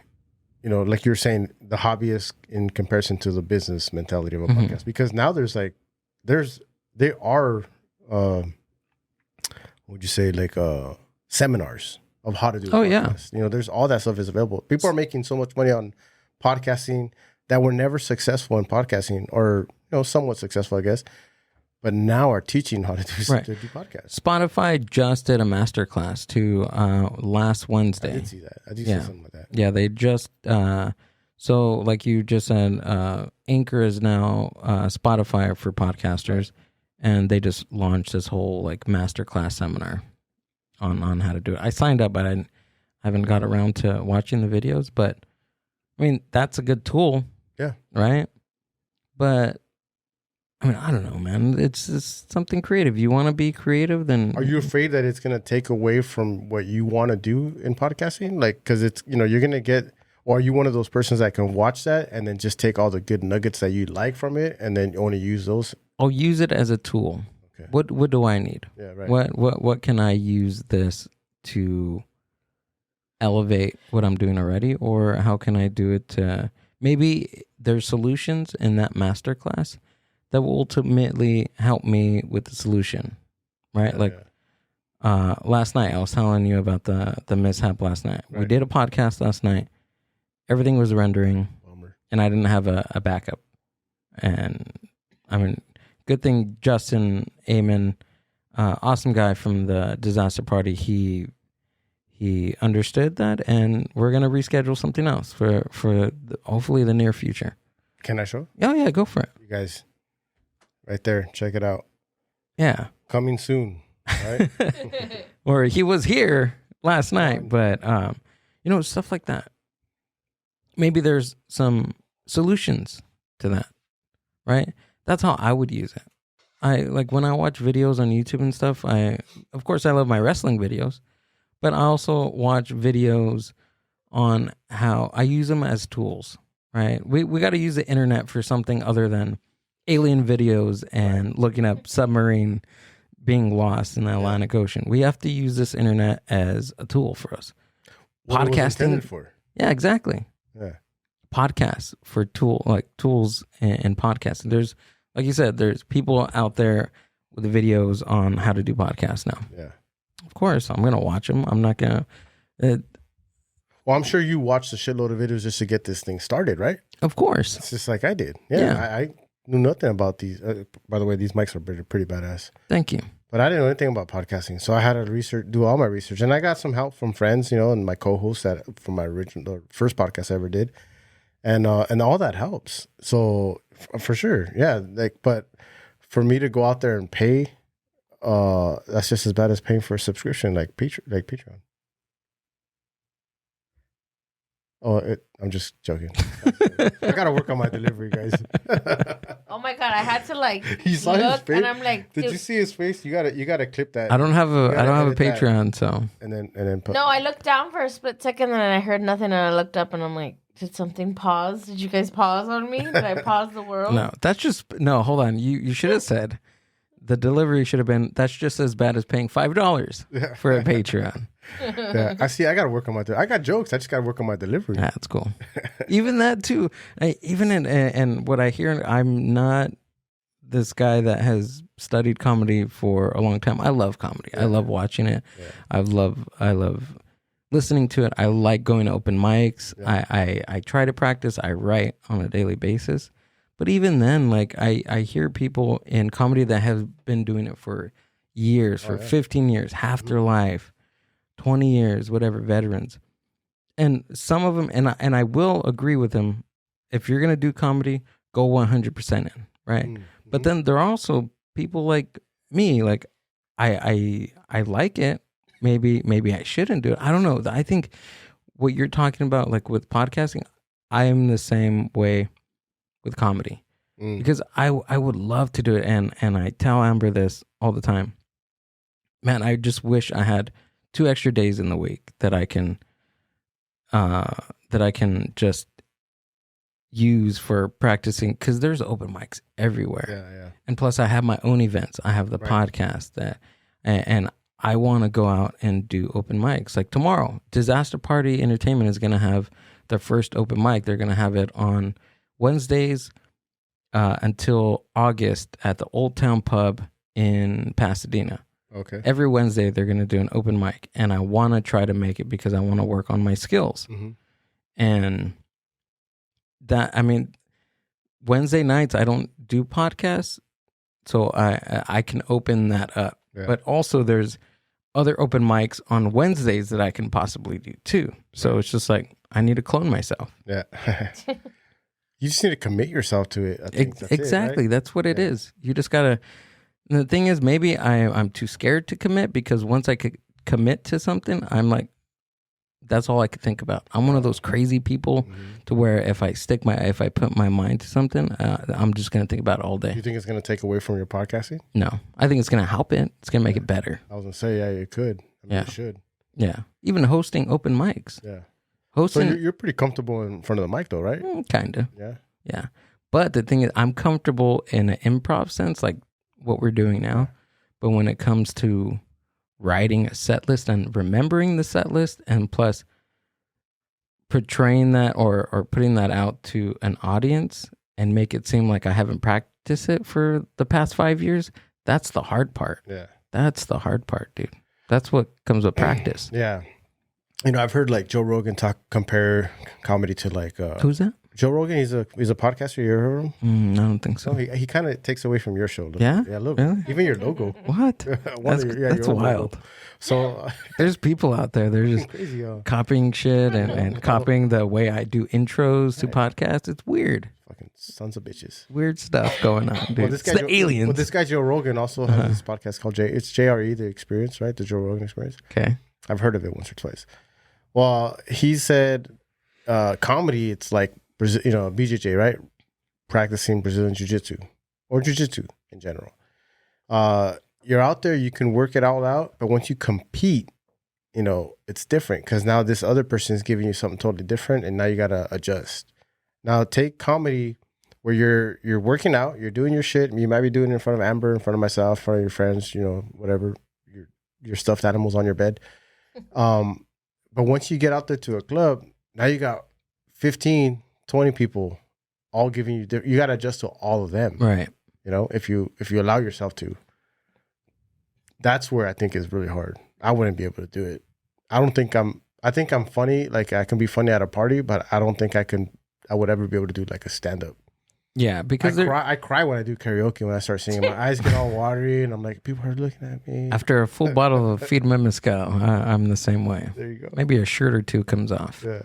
like you're saying, the hobbyist in comparison to the business mentality of a podcast. Because now there are would you say like seminars of how to do podcasts. There's all that stuff is available. People are making so much money on podcasting that were never successful in podcasting, or somewhat successful, I guess, but now are teaching how to do podcasts. Spotify just did a masterclass last Wednesday. I did see that. I did see something like that. Yeah, they just so like you just said, Anchor is now Spotify for podcasters. And they just launched this whole like masterclass seminar on how to do it. I signed up, but I haven't got around to watching the videos. But I mean, that's a good tool. Yeah. Right. But I mean, I don't know, man. It's just something creative. You want to be creative, then. Are you afraid that it's going to take away from what you want to do in podcasting? Like, because it's, you're going to get, or are you one of those persons that can watch that and then just take all the good nuggets that you like from it and then only use those? I'll use it as a tool. Okay. What do I need? Yeah, right. What can I use this to elevate what I'm doing already, or how can I do it to, maybe there's solutions in that masterclass that will ultimately help me with the solution, right? Last night I was telling you about the mishap last night. Right. We did a podcast last night. Everything was rendering. Bummer. And I didn't have a backup. And I mean, good thing Justin Amen, awesome guy from the disaster party, he understood that, and we're gonna reschedule something else for hopefully the near future. Can I show? Oh yeah, go for it. You guys, right there, check it out. Yeah, coming soon. Right? Or he was here last night, but stuff like that. Maybe there's some solutions to that, right? That's how I would use it. I like when I watch videos on YouTube and stuff, of course I love my wrestling videos, but I also watch videos on how I use them as tools, right? We got to use the internet for something other than alien videos and looking up submarine being lost in the Atlantic Ocean. We have to use this internet as a tool for us. What podcasting. It was intended for. Yeah, exactly. Yeah. Podcasts for tools and podcasting. There's, like you said, there's people out there with the videos on how to do podcasts now. Yeah. Of course, I'm going to watch them. I'm not going to. Well, I'm sure you watched a shitload of videos just to get this thing started, right? Of course. It's just like I did. Yeah. I knew nothing about these. By the way, these mics are pretty badass. Thank you. But I didn't know anything about podcasting. So I had to do all my research. And I got some help from friends, and my co-hosts from my first podcast I ever did. And all that helps. So for sure. Yeah. But for me to go out there and pay, that's just as bad as paying for a subscription like Patreon. Oh, I'm just joking. I gotta work on my delivery, guys. Oh my god, I had to you saw his face? And I'm like, did you see his face? You gotta clip that. I don't have a Patreon, so. And then put. No, I looked down for a split second and I heard nothing, and I looked up and I'm like, did something pause? Did you guys pause on me? Did I pause the world? No, hold on. You should have said the delivery should have been, that's just as bad as paying $5 for a Patreon. Yeah, I gotta work on my. I got jokes. I just gotta work on my delivery. That's cool. Even that too. And what I hear, I'm not this guy that has studied comedy for a long time. I love comedy. Yeah. I love watching it. Yeah. I love listening to it. I like going to open mics. Yeah. I try to practice. I write on a daily basis. But even then, I hear people in comedy that have been doing it for years, 15 years, half their life. 20 years, whatever, veterans. and some of them, and I will agree with him. If you're gonna do comedy, go 100% in, right? Mm-hmm. But then there are also people like me, like I like it. Maybe I shouldn't do it. I don't know. I think what you're talking about, like with podcasting, I am the same way with comedy. Because I would love to do it, and I tell Amber this all the time. Man, I just wish I had 2 extra days in the week that I can just use for practicing, because there's open mics everywhere. Yeah. And plus I have my own events. I have the podcast that, and I want to go out and do open mics. Like tomorrow, Disaster Party Entertainment is going to have their first open mic. They're going to have it on Wednesdays until August at the Old Town Pub in Pasadena. Okay. Every Wednesday they're going to do an open mic, and I want to try to make it because I want to work on my skills. Mm-hmm. And that, I mean, Wednesday nights I don't do podcasts, so I can open that up. Yeah. But also there's other open mics on Wednesdays that I can possibly do too. So it's just like I need to clone myself. Yeah. You just need to commit yourself to it. I think that's exactly. Right? That's what it is. You just gotta. The thing is, maybe I'm too scared to commit, because once I could commit to something, I'm like, that's all I could think about. I'm one of those crazy people to where if I put my mind to something, I'm just gonna think about it all day. You think it's gonna take away from your podcasting? No, I think it's gonna help it. It's gonna make it better. I was gonna say, yeah, it could. I mean, it should. Yeah, even hosting open mics. Yeah. Hosting. So you're pretty comfortable in front of the mic, though, right? Kinda. Yeah. Yeah. But the thing is, I'm comfortable in an improv sense, like what we're doing now. But when it comes to writing a set list and remembering the set list, and plus portraying that or putting that out to an audience and make it seem like I haven't practiced it for the past 5 years, that's the hard part. Yeah. That's the hard part, dude. That's what comes with practice. Yeah. You know, I've heard like Joe Rogan compare comedy to like who's that? Joe Rogan. He's a podcaster. You ever heard of him? I don't think so. No, he kind of takes away from your show. Yeah, yeah, a little really? bit. Even your logo. What? That's wild. Logo. So there's people out there. They're just crazy, copying shit and copying the way I do intros to podcasts. It's weird. Fucking sons of bitches. Weird stuff going on, dude. Well, it's the aliens. Well, this guy Joe Rogan also has this podcast called it's JRE, The Experience, right? The Joe Rogan Experience. Okay. I've heard of it once or twice. Well, he said comedy, it's like, BJJ, right? Practicing Brazilian Jiu-Jitsu or Jiu-Jitsu in general. You're out there, you can work it all out, but once you compete, it's different, because now this other person is giving you something totally different, and now you got to adjust. Now take comedy where you're working out, you're doing your shit. You might be doing it in front of Amber, in front of myself, in front of your friends, whatever, your stuffed animals on your bed. But once you get out there to a club, now you got 15, 20 people all giving you, you got to adjust to all of them. Right. If you allow yourself to. That's where I think is really hard. I wouldn't be able to do it. I think I'm funny. Like I can be funny at a party, but I don't think I would ever be able to do like a stand-up. Yeah, because I cry when I do karaoke, when I start singing. My eyes get all watery, and I'm like, people are looking at me. After a full bottle of Firme Mezcal, I'm the same way. There you go. Maybe a shirt or two comes off. Yeah.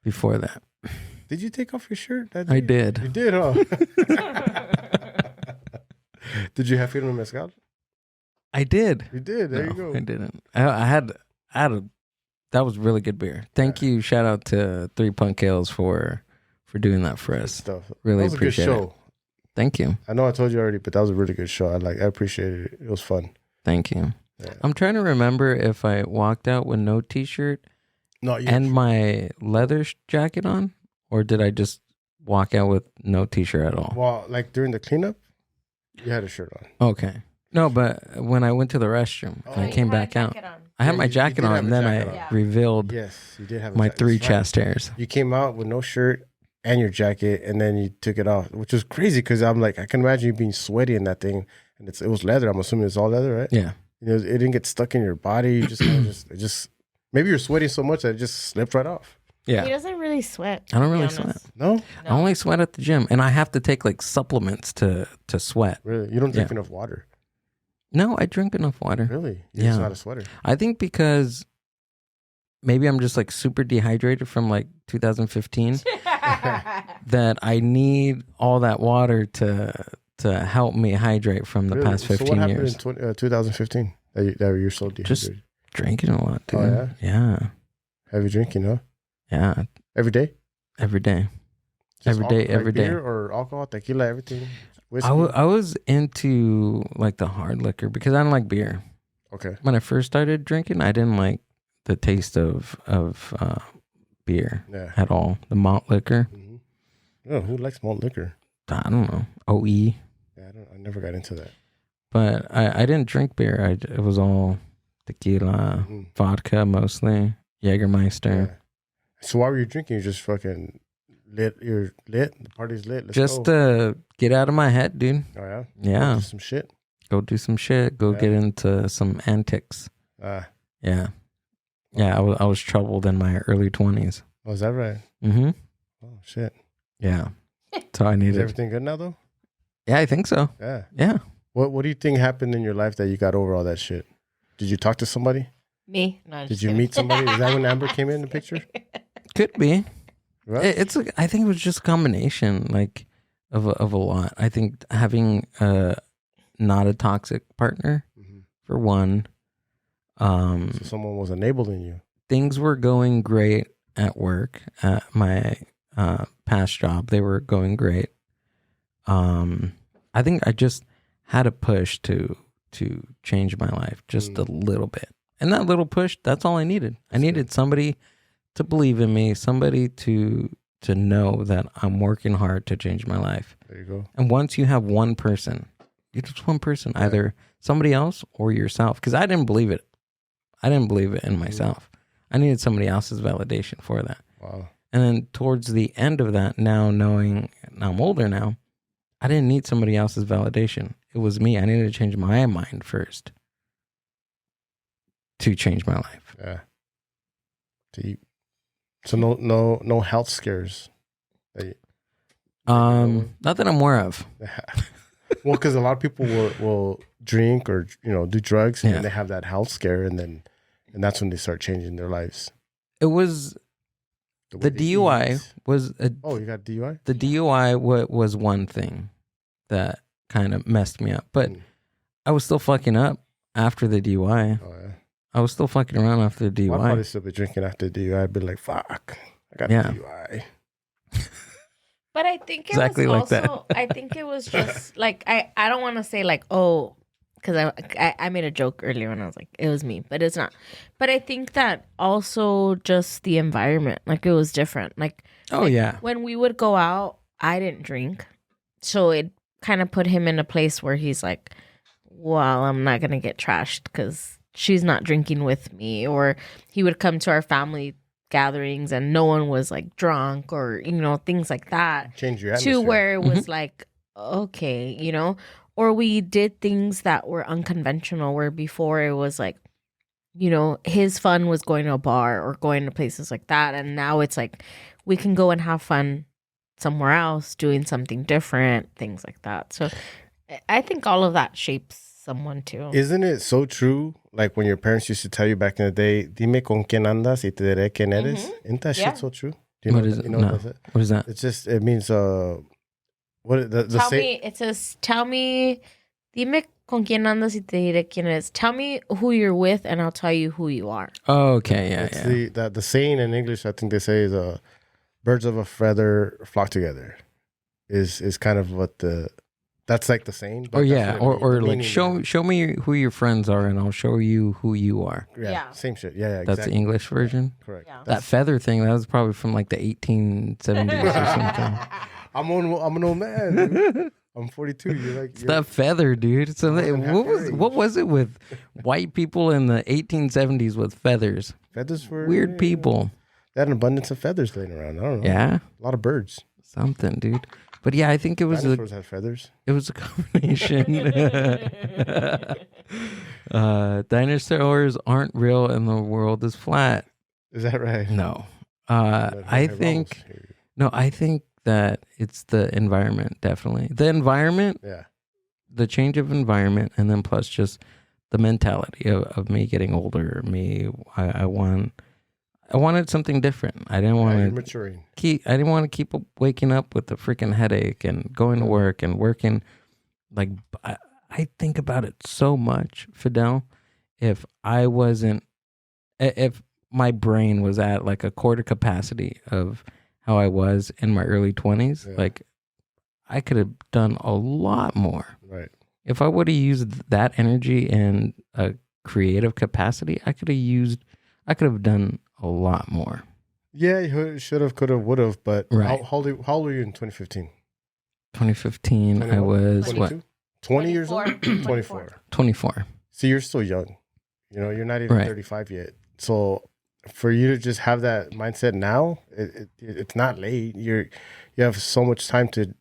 Before that. Did you take off your shirt that day? I did. You did, huh? Did you have Firme Mezcal? I did. You did. There you go. I didn't. I had that was really good beer. Thank you. Shout out to 3 Punk Ales for doing that for us. Stuff. Really that was appreciate a good show. It. Thank you. I know I told you already, but that was a really good show. I appreciated it. It was fun. Thank you. Yeah. I'm trying to remember if I walked out with no t-shirt and my leather jacket on, or did I just walk out with no t-shirt at all? Well, like during the cleanup, you had a shirt on. Okay. No, but when I went to the restroom and I came back out, I had my jacket on, and then I revealed you did have my 3 chest hairs. You came out with no shirt and your jacket, and then you took it off, which was crazy because I'm like, I can imagine you being sweaty in that thing, and it was leather. I'm assuming it's all leather, right? Yeah. It didn't get stuck in your body. You just maybe you're sweating so much that it just slipped right off. Yeah. He doesn't really sweat. I don't really sweat. No? I only sweat at the gym, and I have to take like supplements to sweat. Really? You don't drink enough water? No, I drink enough water. Really? You're just not a sweater? I think because maybe I'm just like super dehydrated from like 2015 that I need all that water to help me hydrate from the past 15 years. So what happened in 2015 that you're so dehydrated? Just drinking a lot, dude. Oh, yeah? Yeah. Heavy drinking, huh? Yeah. Every day? Every day. Just every day. Beer or alcohol, tequila, everything? Whiskey? I was into like the hard liquor because I don't like beer. Okay. When I first started drinking, I didn't like the taste of beer at all. The malt liquor. Mm-hmm. Oh, who likes malt liquor? I don't know. OE. Yeah, I never got into that. But I didn't drink beer. It was all tequila, vodka mostly, Jägermeister. Yeah. So why were you drinking? You just fucking lit. You're lit. The party's lit. Let's just go. To get out of my head, dude. Oh yeah. Yeah. Do some shit. Go do some shit. Go get into some antics. Yeah. Yeah. I was troubled in my early 20s. Oh, is that right? Mm-hmm. Oh shit. Yeah. So I needed. Is everything good now though? Yeah, I think so. Yeah. Yeah. What do you think happened in your life that you got over all that shit? Did you talk to somebody? Me? No. Did you meet somebody? Is that when Amber came in the picture? Could be. Right? I think it was just a combination, like, of a lot. I think having not a toxic partner, for one. So someone was enabling you. Things were going great at work, at my past job. They were going great. I think I just had a push to change my life just a little bit. And that little push, that's all I needed. I needed somebody to believe in me, somebody to know that I'm working hard to change my life. There you go. And once you have one person, you're just one person, either somebody else or yourself. Because I didn't believe it. I didn't believe it in myself. I needed somebody else's validation for that. Wow. And then towards the end of that, now knowing now I'm older now, I didn't need somebody else's validation. It was me. I needed to change my mind first to change my life. Yeah. So no health scares. Not that I'm aware of. Well, because a lot of people will drink or do drugs and then they have that health scare and that's when they start changing their lives. It was the DUI was you got DUI? The DUI was one thing that kind of messed me up, but I was still fucking up after the DUI. Oh yeah. I was still fucking around after the DUI. I'd probably still be drinking after the DUI. I'd be like, fuck, I got a DUI. But I think it exactly was like also, I think it was just like, I don't want to say like, oh, because I made a joke earlier when I was like, it was me, but it's not. But I think that also just the environment, like it was different. Like, when we would go out, I didn't drink. So it kind of put him in a place where he's like, well, I'm not going to get trashed because she's not drinking with me. Or he would come to our family gatherings and no one was like drunk or, things like that. Change your atmosphere. To where it was like, okay, or we did things that were unconventional where before it was like, his fun was going to a bar or going to places like that. And now it's like, we can go and have fun somewhere else, doing something different, things like that. So I think all of that shapes someone too. Isn't it so true? Like when your parents used to tell you back in the day, dime con quién andas y te diré quién eres. Isn't that shit so true? Do you know what is it? No. What is that? It's just, it means, it says, tell me, dime con quién andas y te diré quién eres. Tell me who you're with and I'll tell you who you are. Oh, okay, yeah, it's the saying in English, I think they say is birds of a feather flock together is kind of what that's like the saying. Or or like show me who your friends are and I'll show you who you are. Yeah. Same shit. Yeah, That's the English version? Yeah, correct. Yeah. That feather thing, that was probably from like the 1870s or something. I'm an old man, dude. I'm 42. You're like, it's that feather, dude. So what was it with white people in the 1870s with feathers? Feathers were weird people. They had an abundance of feathers laying around. I don't know. Yeah, a lot of birds. Something, dude. But yeah, I think it was dinosaurs had feathers. It was a combination. Dinosaurs aren't real and the world is flat. Is that right? No. I think that it's the environment, definitely. The environment, the change of environment, and then plus just the mentality of me getting older. I want I wanted something different. I didn't want to maturing. I didn't want to keep waking up with a freaking headache and going to work and working. Like, I think about it so much, Fidel. If my brain was at like a quarter capacity of how I was in my early 20s, like I could have done a lot more. Right. If I would have used that energy in a creative capacity, I could have done a lot more. Yeah, you should have, could have, would have, but right. How old were you in 2015? 2015, 21? I was 22? What? 20 years old? 24. So you're still young. You know, you're not even 35 yet. So for you to just have that mindset now, it's not late. You have so much time to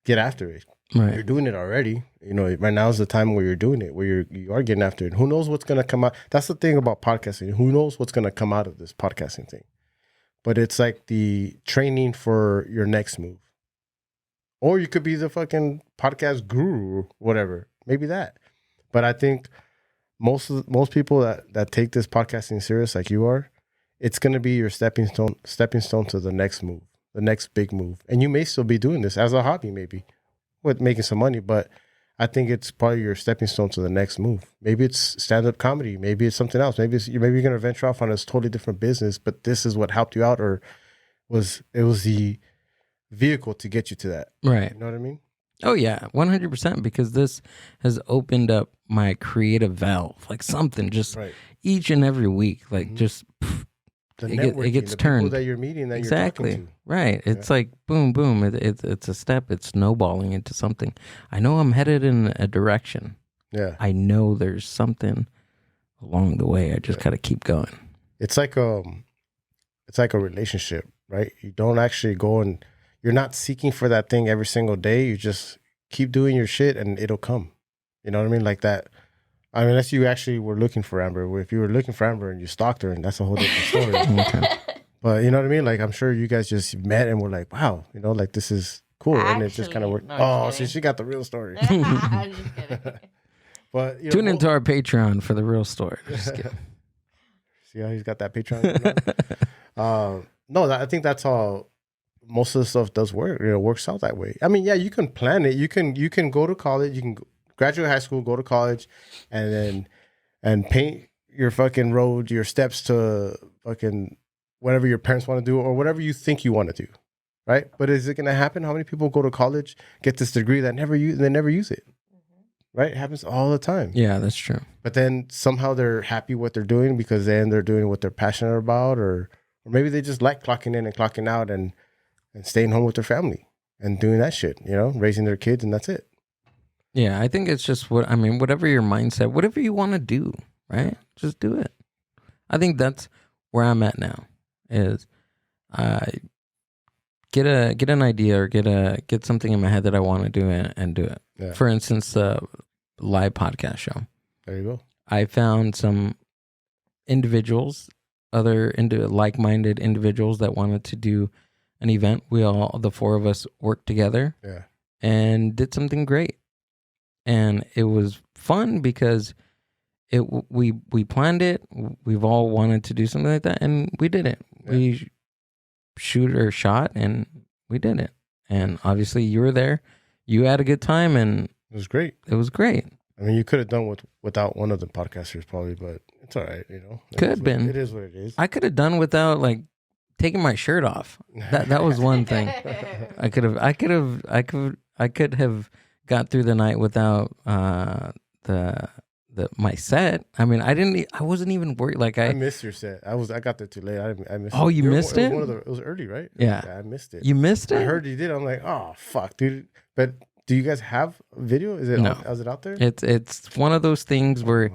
get after it. Right. You're doing it already. You know, right now is the time where you're doing it, where you are getting after it. Who knows what's going to come out? That's the thing about podcasting. Who knows what's going to come out of this podcasting thing? But it's like the training for your next move. Or you could be the fucking podcast guru, whatever. Maybe that. But I think most people that take this podcasting serious like you are, it's going to be your stepping stone to the next move, the next big move. And you may still be doing this as a hobby, maybe, with making some money, but I think it's probably your stepping stone to the next move. Maybe it's stand-up comedy. Maybe it's something else. Maybe you're going to venture off on a totally different business, but this is what helped you out, or was the vehicle to get you to that. Right. You know what I mean? Oh yeah, 100%, because this has opened up my creative valve, like something just each and every week, like just it gets the turned. People that you're meeting, that exactly. you're talking to. Right. It's like boom, boom. It's a step. It's snowballing into something. I know I'm headed in a direction. Yeah. I know there's something along the way. I just gotta keep going. It's like a relationship, right? You don't actually go and you're not seeking for that thing every single day. You just keep doing your shit and it'll come. You know what I mean? Like that. I mean, unless you actually were looking for Amber. If you were looking for Amber and you stalked her, and that's a whole different story. Okay. But you know what I mean? Like, I'm sure you guys just met and were like, wow, you know, like this is cool. Actually, and it just kind of worked. No, see, she got the real story. I'm just kidding. But you know, tune into our Patreon for the real story. Just kidding. See how he's got that Patreon? No, I think that's how most of the stuff does work. You know, works out that way. I mean, yeah, you can plan it. You can go to college. You can graduate high school, go to college, and paint your fucking road, your steps to fucking whatever your parents want to do or whatever you think you want to do, right? But is it going to happen? How many people go to college, get this degree that they never use it, right? It happens all the time. Yeah, that's true. But then somehow they're happy what they're doing because then they're doing what they're passionate about, or maybe they just like clocking in and clocking out and staying home with their family and doing that shit, you know, raising their kids, and that's it. Yeah, I think it's just whatever your mindset, whatever you want to do, right? Just do it. I think that's where I'm at now. Is get an idea or get something in my head that I want to do and do it. Yeah. For instance, live podcast show. There you go. I found some individuals, like-minded individuals that wanted to do an event. The four of us worked together, and did something great. And it was fun because we planned it. We've all wanted to do something like that, and we did it. Yeah. We shot, and we did it. And obviously, you were there. You had a good time, and it was great. It was great. I mean, you could have done without one of the podcasters probably, but it's all right. You know, could have been. It is what it is. I could have done without taking my shirt off. That was one thing. I could have got through the night without my set. I mean, I wasn't even worried. I missed your set. I got there too late. I missed. Oh, you missed it? It was early, right? Yeah, I missed it. You missed it? I heard you did. I'm like, oh fuck, dude. But do you guys have video? Is it out there? It's one of those things where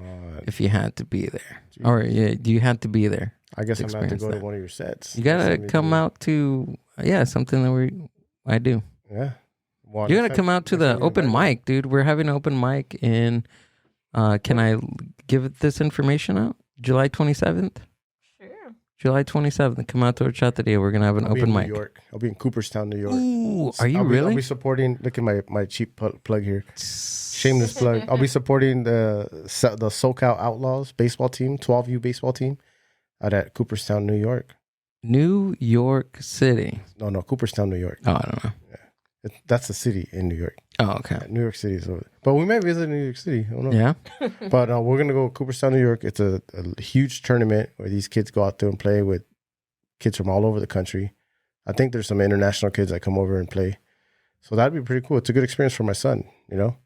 if you had to be there, or you had to be there. I guess I'm gonna have to go to one of your sets. You gotta come out to something that I do. Yeah. Well, you're gonna come out to the open mic, dude. We're having an open mic in. Can I give this information out? July 27th. Sure. July 27th. Come out to our chat today. We're gonna have an open mic. New York. I'll be in Cooperstown, New York. Ooh, are you really? I'll be supporting. Look at my cheap plug here. Shameless plug. I'll be supporting the SoCal Outlaws baseball team, 12U baseball team, out at Cooperstown, New York. New York City. No, Cooperstown, New York. Oh, I don't know. Yeah. That's the city in New York. Oh, okay. Yeah, New York City is over. But we might visit New York City. I don't know. Yeah. But we're going to go to Cooperstown, New York. It's a huge tournament where these kids go out there and play with kids from all over the country. I think there's some international kids that come over and play. So that'd be pretty cool. It's a good experience for my son, you know?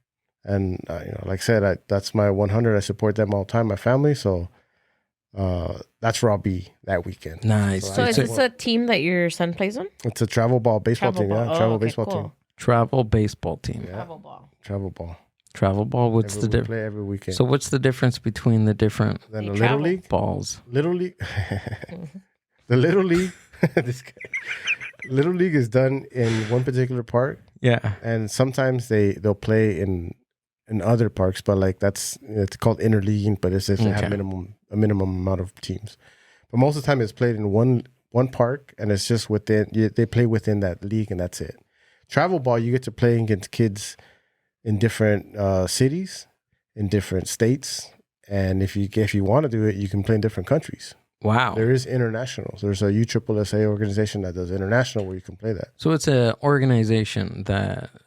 And, like I said, that's my 100. I support them all the time, my family. So that's where I'll be that weekend. Nice. So is this a team that your son plays on? It's a travel ball baseball team. Yeah, travel baseball team. Travel baseball team. Yeah. Travel ball. Travel ball. What's the difference? Play every weekend. So what's the difference between the different then the Little League balls? Little League. The Little League. Little League is done in one particular park. Yeah. And sometimes they'll play in other parks, but like it's called interleaguing, but it's if they have a minimum amount of teams. But most of the time it's played in one park, and it's just they play within that league, and that's it. Travel ball, you get to play against kids in different cities, in different states, and if you want to do it, you can play in different countries. Wow. There is internationals. There's a USSSA organization that does international where you can play that. So it's an organization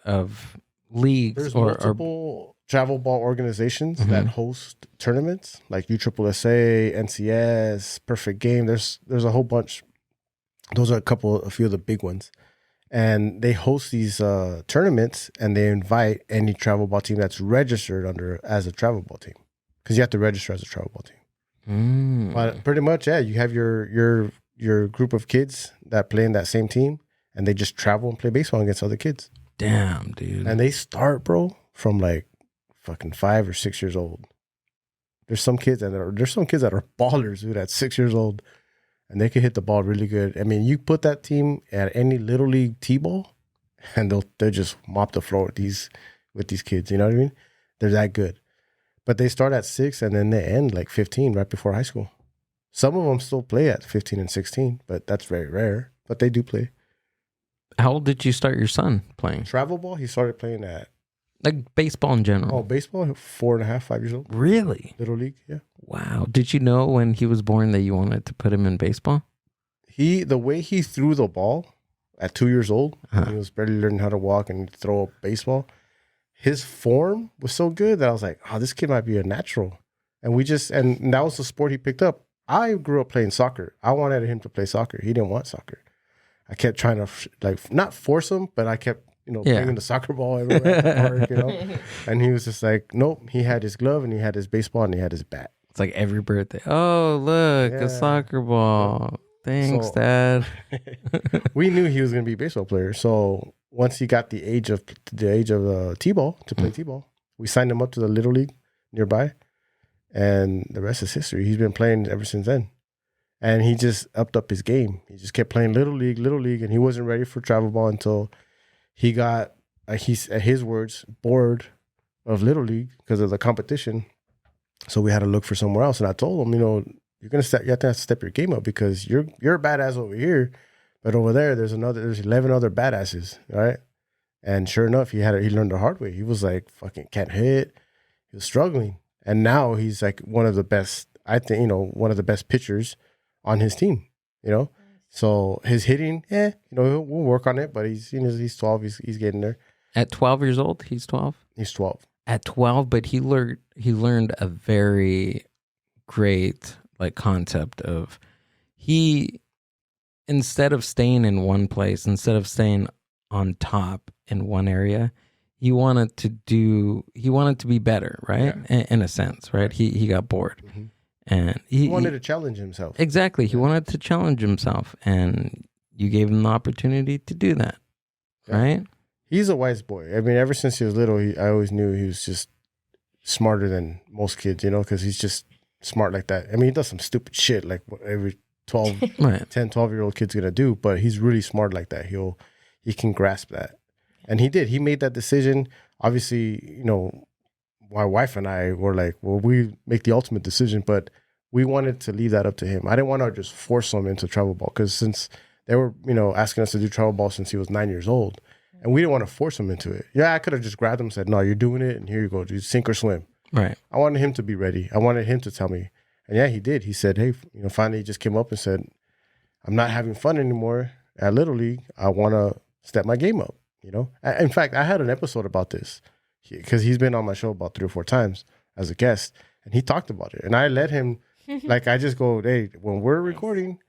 of leagues. There's multiple travel ball organizations that host tournaments like USSSA, NCS, Perfect Game. There's a whole bunch. Those are a few of the big ones. And they host these tournaments, and they invite any travel ball team that's registered as a travel ball team, because you have to register as a travel ball team. But pretty much, yeah, you have your group of kids that play in that same team, and they just travel and play baseball against other kids. Damn, dude. And they start, bro, from like fucking 5 or 6 years old. There's some kids that are ballers, dude, at 6 years old, and they can hit the ball really good. I mean, you put that team at any Little League T-ball, and they'll just mop the floor with these kids. You know what I mean? They're that good. But they start at 6 and then they end like 15 right before high school. Some of them still play at 15 and 16, but that's very rare. But they do play. How old did you start your son playing? Travel ball, he started playing at... Like baseball in general. Oh, baseball, 4.5, 5 years old. Really? Little League, yeah. Wow. Did you know when he was born that you wanted to put him in baseball? The way he threw the ball at 2 years old, he was barely learning how to walk and throw a baseball. His form was so good that I was like, oh, this kid might be a natural. And that was the sport he picked up. I grew up playing soccer. I wanted him to play soccer. He didn't want soccer. I kept trying to not force him, but I kept, bringing the soccer ball everywhere at the park, And he was just like, nope. He had his glove and he had his baseball and he had his bat. It's like every birthday. Oh, look, a soccer ball. Thanks, Dad. We knew he was going to be a baseball player. So once he got the age of T-ball to play T-ball, we signed him up to the Little League nearby, and the rest is history. He's been playing ever since then, and he just upped up his game. He just kept playing Little League, and he wasn't ready for travel ball until he got, at his words, bored of Little League because of the competition. So we had to look for somewhere else, and I told him, you have to step your game up because you're a badass over here. But over there, there's 11 other badasses, right? And sure enough, he learned the hard way. He was like, fucking can't hit. He was struggling. And now he's like one of the best, I think, one of the best pitchers on his team, So his hitting, we'll work on it, but he's 12, he's getting there. At 12 years old, he's 12? He's 12. At 12, but he learned a very great concept of instead of staying in one place, instead of staying on top in one area, he wanted to be better, right? Yeah. In a sense, right? He got bored. Mm-hmm. And he wanted to challenge himself. Exactly. He wanted to challenge himself, and you gave him the opportunity to do that, right? He's a wise boy. I mean, ever since he was little, I always knew he was just smarter than most kids, because he's just smart like that. I mean, he does some stupid shit like what every 10, 12-year-old kid's going to do, but he's really smart like that. He can grasp that. And he did. He made that decision. Obviously, my wife and I were like, well, we make the ultimate decision, but we wanted to leave that up to him. I didn't want to just force him into travel ball because since they were, asking us to do travel ball since he was 9 years old, and we didn't want to force him into it. Yeah, I could have just grabbed him and said, no, you're doing it, and here you go, dude, sink or swim. Right. I wanted him to be ready. I wanted him to tell me. And yeah, he did. He said, hey, finally he just came up and said, I'm not having fun anymore at Little League. I want to step my game up, you know? In fact, I had an episode about this because he's been on my show about 3 or 4 times as a guest, and he talked about it. And I let him, like, I just go, hey, when we're recording,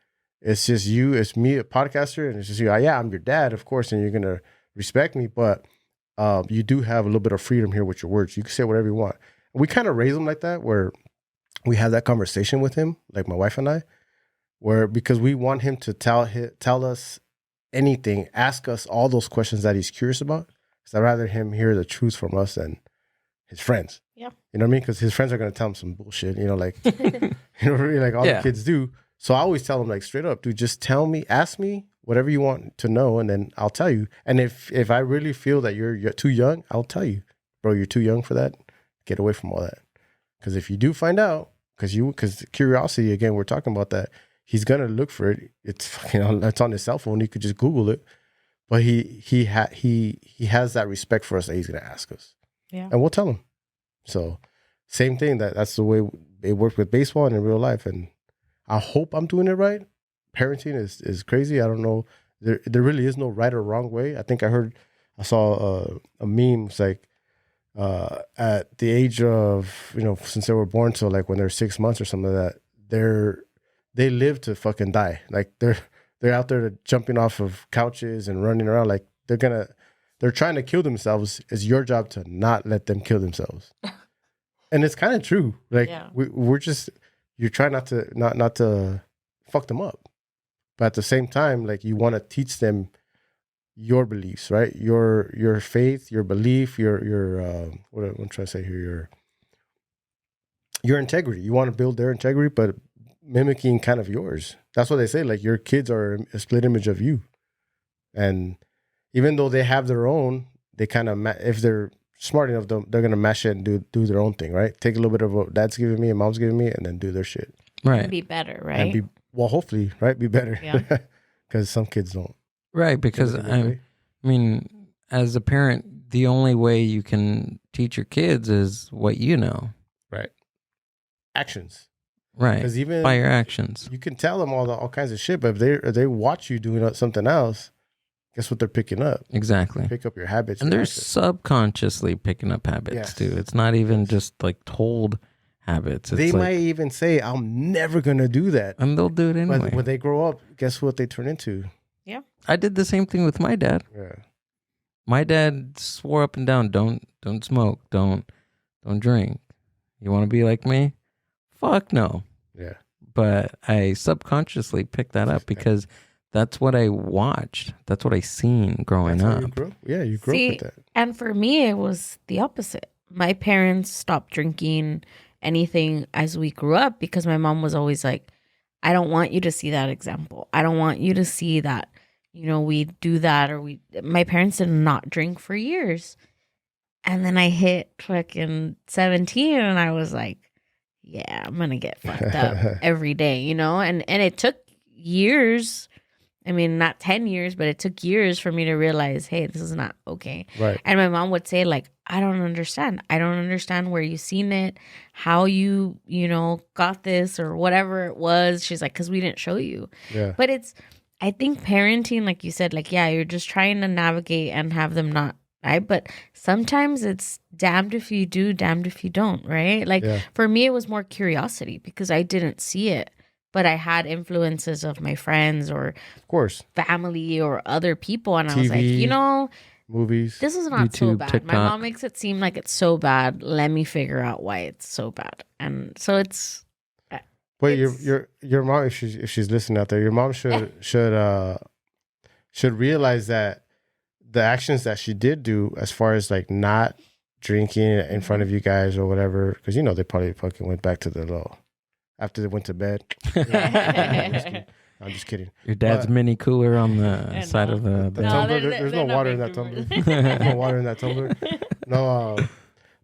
it's just you, it's me, a podcaster, and it's just you. Yeah, I'm your dad, of course, and you're going to respect me, but you do have a little bit of freedom here with your words. You can say whatever you want. We kind of raise him like that, where we have that conversation with him, like my wife and I, because we want him to tell us anything, ask us all those questions that he's curious about. Because I'd rather him hear the truth from us than his friends. Yeah. You know what I mean? Because his friends are going to tell him some bullshit, you know, like, really, like all the kids do. So I always tell him, like, straight up, dude, just tell me, ask me whatever you want to know, and then I'll tell you. And if I really feel that you're too young, I'll tell you, bro, you're too young for that. Get away from all that. Because if you do find out, because curiosity, again, we're talking about that, he's going to look for it. It's, you know, it's on his cell phone. He could just Google it. But he has that respect for us that he's going to ask us. Yeah. And we'll tell him. So same thing, that's the way it works with baseball and in real life. And I hope I'm doing it right. Parenting is crazy. I don't know. There really is no right or wrong way. I think I saw a meme. It's like, at the age of, you know, since they were born till like when they're 6 months or something like that, they live to fucking die. Like they're out there jumping off of couches and running around. Like they're trying to kill themselves. It's your job to not let them kill themselves. And it's kind of true. Like you're trying not to fuck them up. But at the same time, like, you want to teach them your beliefs, right? Your faith, your belief, your what I'm trying to say here, your integrity. You want to build their integrity, but mimicking kind of yours. That's what they say. Like, your kids are a split image of you. And even though they have their own, they kind of, if they're smart enough, they're going to mash it and do their own thing, right? Take a little bit of what dad's giving me and mom's giving me, and then do their shit. Right. And be better, right? Well, hopefully, right? Be better. Yeah. Because some kids don't. Right, because I mean, as a parent, the only way you can teach your kids is what you know. Right. Actions. Right. Because even by your actions, you can tell them all kinds of shit, but if they watch you doing something else, guess what they're picking up? Exactly. Pick up your habits. And they're subconsciously picking up habits too. It's not even just like told habits. It's they might even say, I'm never going to do that. And they'll do it anyway. But when they grow up, guess what they turn into? Yeah. I did the same thing with my dad. Yeah. My dad swore up and down, don't smoke, don't drink. You want to be like me? Fuck no. Yeah. But I subconsciously picked that up because that's what I watched. That's what I seen growing up. You grew up with that. And for me, it was the opposite. My parents stopped drinking anything as we grew up because my mom was always like, I don't want you to see that example. I don't want you to see that, you know, we do that my parents did not drink for years. And then I hit fucking 17 and I was like, yeah, I'm going to get fucked up every day, you know? And it took years. I mean, not 10 years, but it took years for me to realize, hey, this is not okay. Right. And my mom would say, like, I don't understand. I don't understand where you seen it, how you know, got this or whatever it was. She's like, because we didn't show you. Yeah. But I think parenting, like you said, like, yeah, you're just trying to navigate and have them not, right? But sometimes it's damned if you do, damned if you don't, right? Like, for me, it was more curiosity because I didn't see it. But I had influences of my friends or of course family or other people. And TV, I was like, you know, movies, this is not YouTube, so bad. TikTok. My mom makes it seem like it's so bad. Let me figure out why it's so bad. And so it's. But your mom, if she's listening out there, your mom should realize that the actions that she did do, as far as like not drinking in front of you guys or whatever, because you know they probably fucking went back to the low. After they went to bed. I'm just kidding. Your dad's mini cooler on the side of the tumbler. There's no water in that tumbler. No water in that tumbler. No.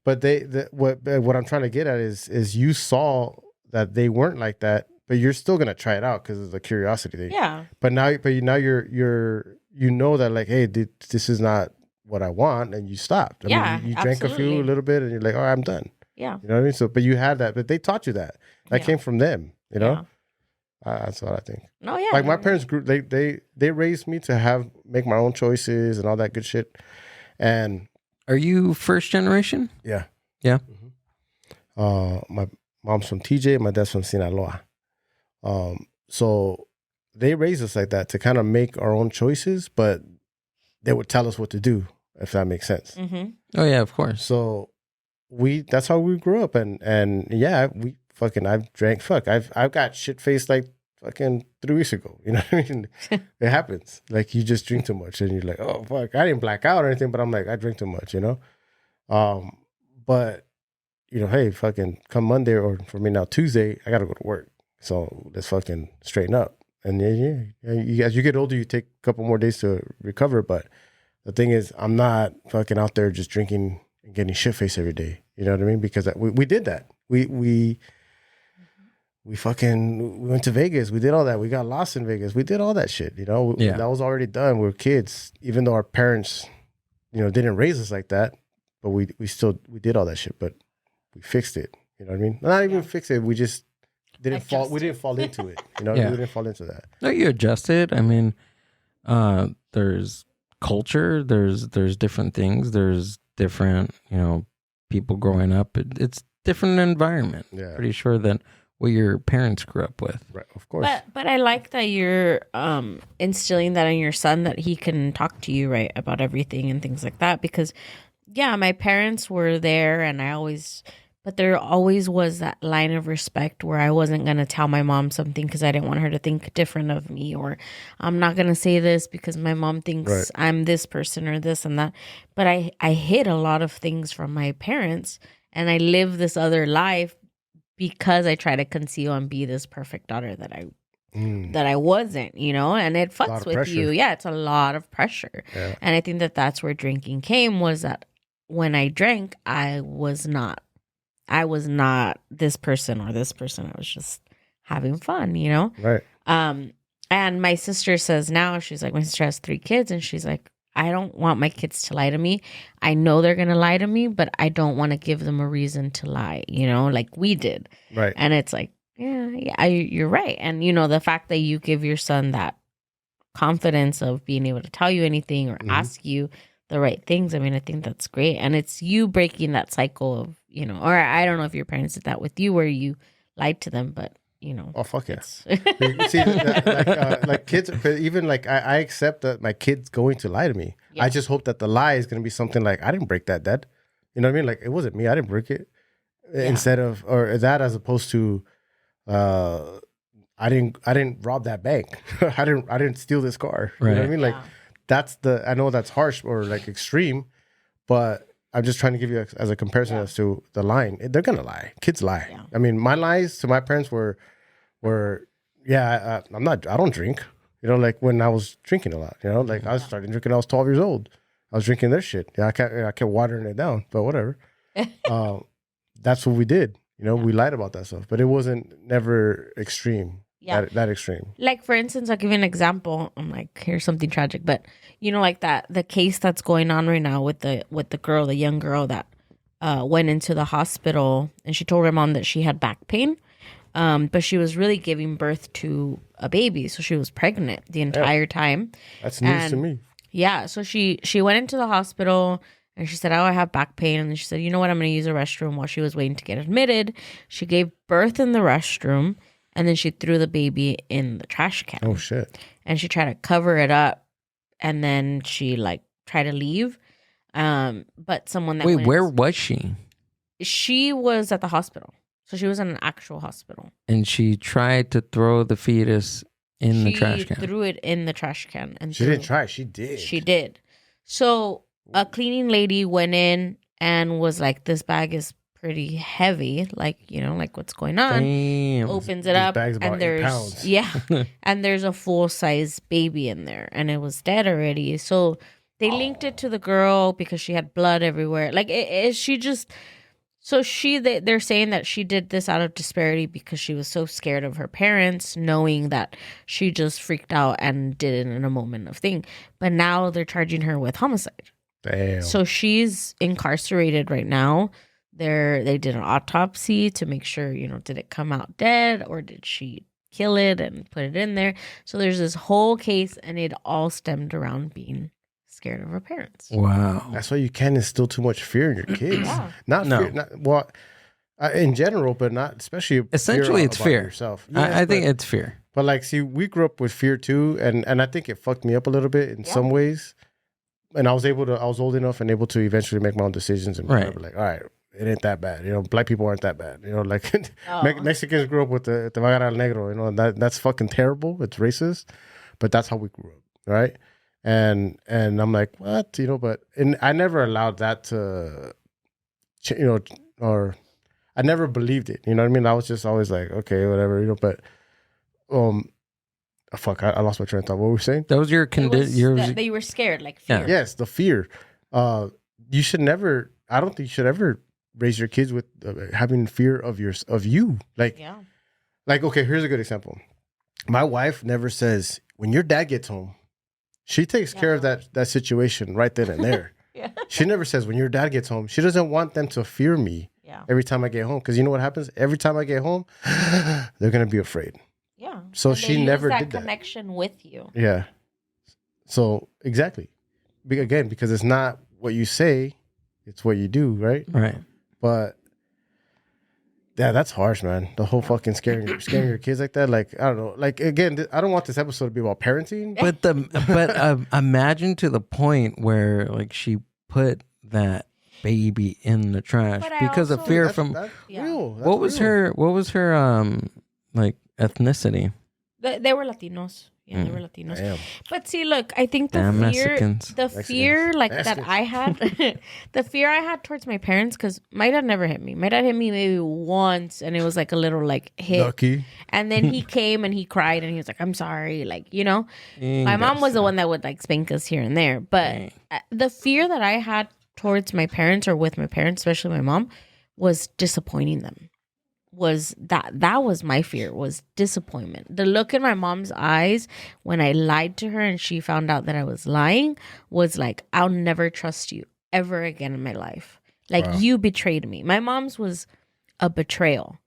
But what I'm trying to get at is you saw that they weren't like that, but you're still gonna try it out because of the curiosity thing. Yeah. But now you're you know that like, hey, this is not what I want, and you stopped. I mean, you drank a little bit, and you're like, all right, I'm done. Yeah. You know what I mean? So, but you had that, but they taught you that. That came from them, you know? That's what I think. No, yeah. Like my parents grew, they raised me to make my own choices and all that good shit. And are you first generation? Yeah. Yeah. My mom's from TJ, my dad's from Sinaloa. So they raised us like that to kind of make our own choices, but they would tell us what to do, if that makes sense. Mm-hmm. Oh yeah, of course. So that's how we grew up, and yeah, I've drank. I've got shit faced like fucking 3 weeks ago. You know what I mean? It happens. Like you just drink too much, and you're like, oh fuck, I didn't black out or anything, but I'm like, I drink too much, you know. But you know, hey, fucking come Monday or for me now Tuesday, I gotta go to work. So let's fucking straighten up. And as you get older, you take a couple more days to recover. But the thing is, I'm not fucking out there just drinking and getting shit faced every day. You know what I mean? Because we did that. We went to Vegas. We did all that. We got lost in Vegas. We did all that shit. You know, that was already done. We were kids, even though our parents, you know, didn't raise us like that. But we did all that shit. But we fixed it. You know what I mean? Not even fix it. We just didn't fall. We didn't fall into it. You know, we didn't fall into that. No, you adjusted. I mean, there's culture. There's different things. There's different, you know, people growing up. It's different environment. Yeah, pretty sure that what your parents grew up with. Right, of course. But I like that you're instilling that in your son, that he can talk to you right about everything and things like that. Because yeah, my parents were there, and but there always was that line of respect where I wasn't going to tell my mom something because I didn't want her to think different of me, or I'm not going to say this because my mom thinks I'm this person or this and that. But I hid a lot of things from my parents, and I live this other life because I try to conceal and be this perfect daughter that I wasn't, you know, and it fucks with you. Yeah, it's a lot of pressure. Yeah. And I think that's where drinking came, was that when I drank, I was not this person or this person. I was just having fun, you know? Right. And my sister says now, she's like, my sister has 3 kids, and she's like, I don't want my kids to lie to me. I know they're going to lie to me, but I don't want to give them a reason to lie, you know, like we did. Right. And it's like, you're right. And, you know, the fact that you give your son that confidence of being able to tell you anything or ask you the right things, I mean, I think that's great. And it's you breaking that cycle of, you know, or I don't know if your parents did that with you where you lied to them, but, you know. Oh, fuck yeah. See, like kids, even like I accept that my kid's going to lie to me. Yeah. I just hope that the lie is going to be something like, I didn't break that, Dad. You know what I mean? Like, it wasn't me. I didn't break it. Instead of, or that as opposed to, I didn't rob that bank. I didn't steal this car. You know what I mean? Like, I know that's harsh or like extreme, but I'm just trying to give you as a comparison as to the lying. They're going to lie. Kids lie. Yeah. I mean, my lies to my parents were I don't drink. You know, like when I was drinking a lot, you know, like I started drinking when I was 12 years old. I was drinking their shit. Yeah, I kept watering it down, but whatever. That's what we did. You know, we lied about that stuff, but it wasn't never extreme. Yeah. That extreme. Like, for instance, I'll give you an example. I'm like, here's something tragic, but you know, like the case that's going on right now with the young girl that went into the hospital, and she told her mom that she had back pain, but she was really giving birth to a baby, so she was pregnant the entire time. That's news to me. Yeah, so she went into the hospital. And she said, oh, I have back pain. And then she said, you know what? I'm going to use a restroom. While she was waiting to get admitted, she gave birth in the restroom. And then she threw the baby in the trash can. Oh, shit. And she tried to cover it up. And then she, like, tried to leave. But someone that Wait, where was she? She was at the hospital. So she was in an actual hospital. And she tried to throw the fetus in the trash can. She threw it in the trash can. And she didn't try. She did. She did. So a cleaning lady went in and was like, this bag is pretty heavy. Like, you know, like what's going on? Damn. Opens it up. And there's, and there's a full-size baby in there. And it was dead already. So they linked it to the girl because she had blood everywhere. Like, she just... So they're saying that she did this out of disparity because she was so scared of her parents, knowing that she just freaked out and did it in a moment of thing. But now they're charging her with homicide. Damn. So she's incarcerated right now. They did an autopsy to make sure, you know, did it come out dead or did she kill it and put it in there. So there's this whole case, and it all stemmed around being scared of her parents. Wow. That's why you can't instill too much fear in your kids. Yeah. In general, but not especially. Essentially, it's fear. Yourself. Yes, I think it's fear. But like, see, we grew up with fear too, and I think it fucked me up a little bit in some ways. And I was old enough and able to eventually make my own decisions and be like, all right, it ain't that bad. Black people aren't that bad. Like Mexicans grew up with the Vagar al Negro. And that's fucking terrible. It's racist, but that's how we grew up, right? And I'm like, what? And I never allowed that to, or I never believed it. You know what I mean? I was just always like, okay, whatever. But fuck, I lost my train of thought. What were we saying? That was your condition. That you were scared, like fear. Yeah. Yes, the fear. You should never. I don't think you should ever raise your kids with having fear of you. Like, okay, here's a good example. My wife never says, when your dad gets home, she takes care of that situation right then and there. She never says, when your dad gets home. She doesn't want them to fear me every time I get home. Because you know what happens? Every time I get home, they're going to be afraid. Yeah. So and she never that did that connection with you. Yeah. So exactly. Again, because it's not what you say, it's what you do, right? Right. But yeah, that's harsh, man. The whole fucking scaring your kids like that. Like, I don't know. Like, again, I don't want this episode to be about parenting. But imagine to the point where like she put that baby in the trash because of fear from. Real. What was her like ethnicity? They were Latinos. Yeah, they were Latinos. Damn. But see, look, I think the fear like that I had, the fear I had towards my parents, because my dad never hit me. My dad hit me maybe once, and it was like a little like hit. Lucky. And then he came and he cried and he was like, "I'm sorry," like My mom was the one that would like spank us here and there, but the fear that I had towards my parents or with my parents, especially my mom, was disappointing them. That was my fear, was disappointment. The look in my mom's eyes when I lied to her and she found out that I was lying was like, I'll never trust you ever again in my life. Like, you betrayed me. My mom's was a betrayal.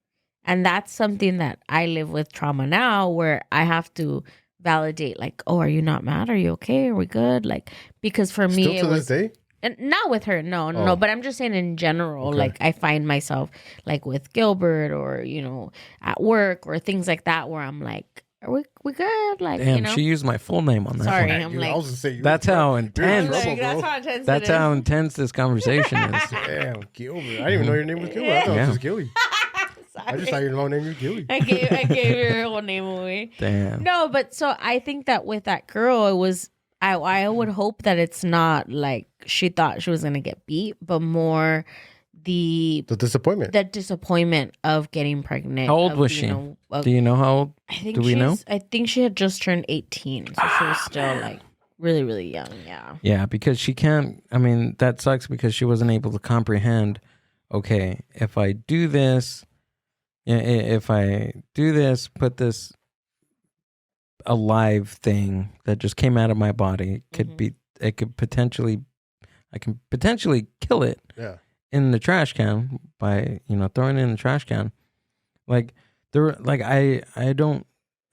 And that's something that I live with trauma now, where I have to validate, like, oh, are you not mad? Are you okay? Are we good? Like, because for me, still to this day? And not with her, no. But I'm just saying in general, like I find myself like with Gilbert or, at work or things like that where I'm like, are we good? Like, damn, she used my full name on that. Sorry, one. I'm like, I was gonna say, that's how intense. That's how intense this conversation is. Damn, Gilbert. I didn't even know your name was Gilbert. I thought it was just Gilly. I just thought your whole name was Gilly. I gave your whole name away. Damn. No, but so I think that with that girl, it was. I would hope that it's not like she thought she was gonna get beat, but more the disappointment of getting pregnant. How old was she? Do you know how old? Do we know? I think she had just turned 18, so she was still like really, really young. Yeah. Yeah, because she can't. I mean, that sucks because she wasn't able to comprehend. Okay, if I do this, put this alive thing that just came out of my body I can potentially kill it in the trash can by throwing it in the trash can. Like I don't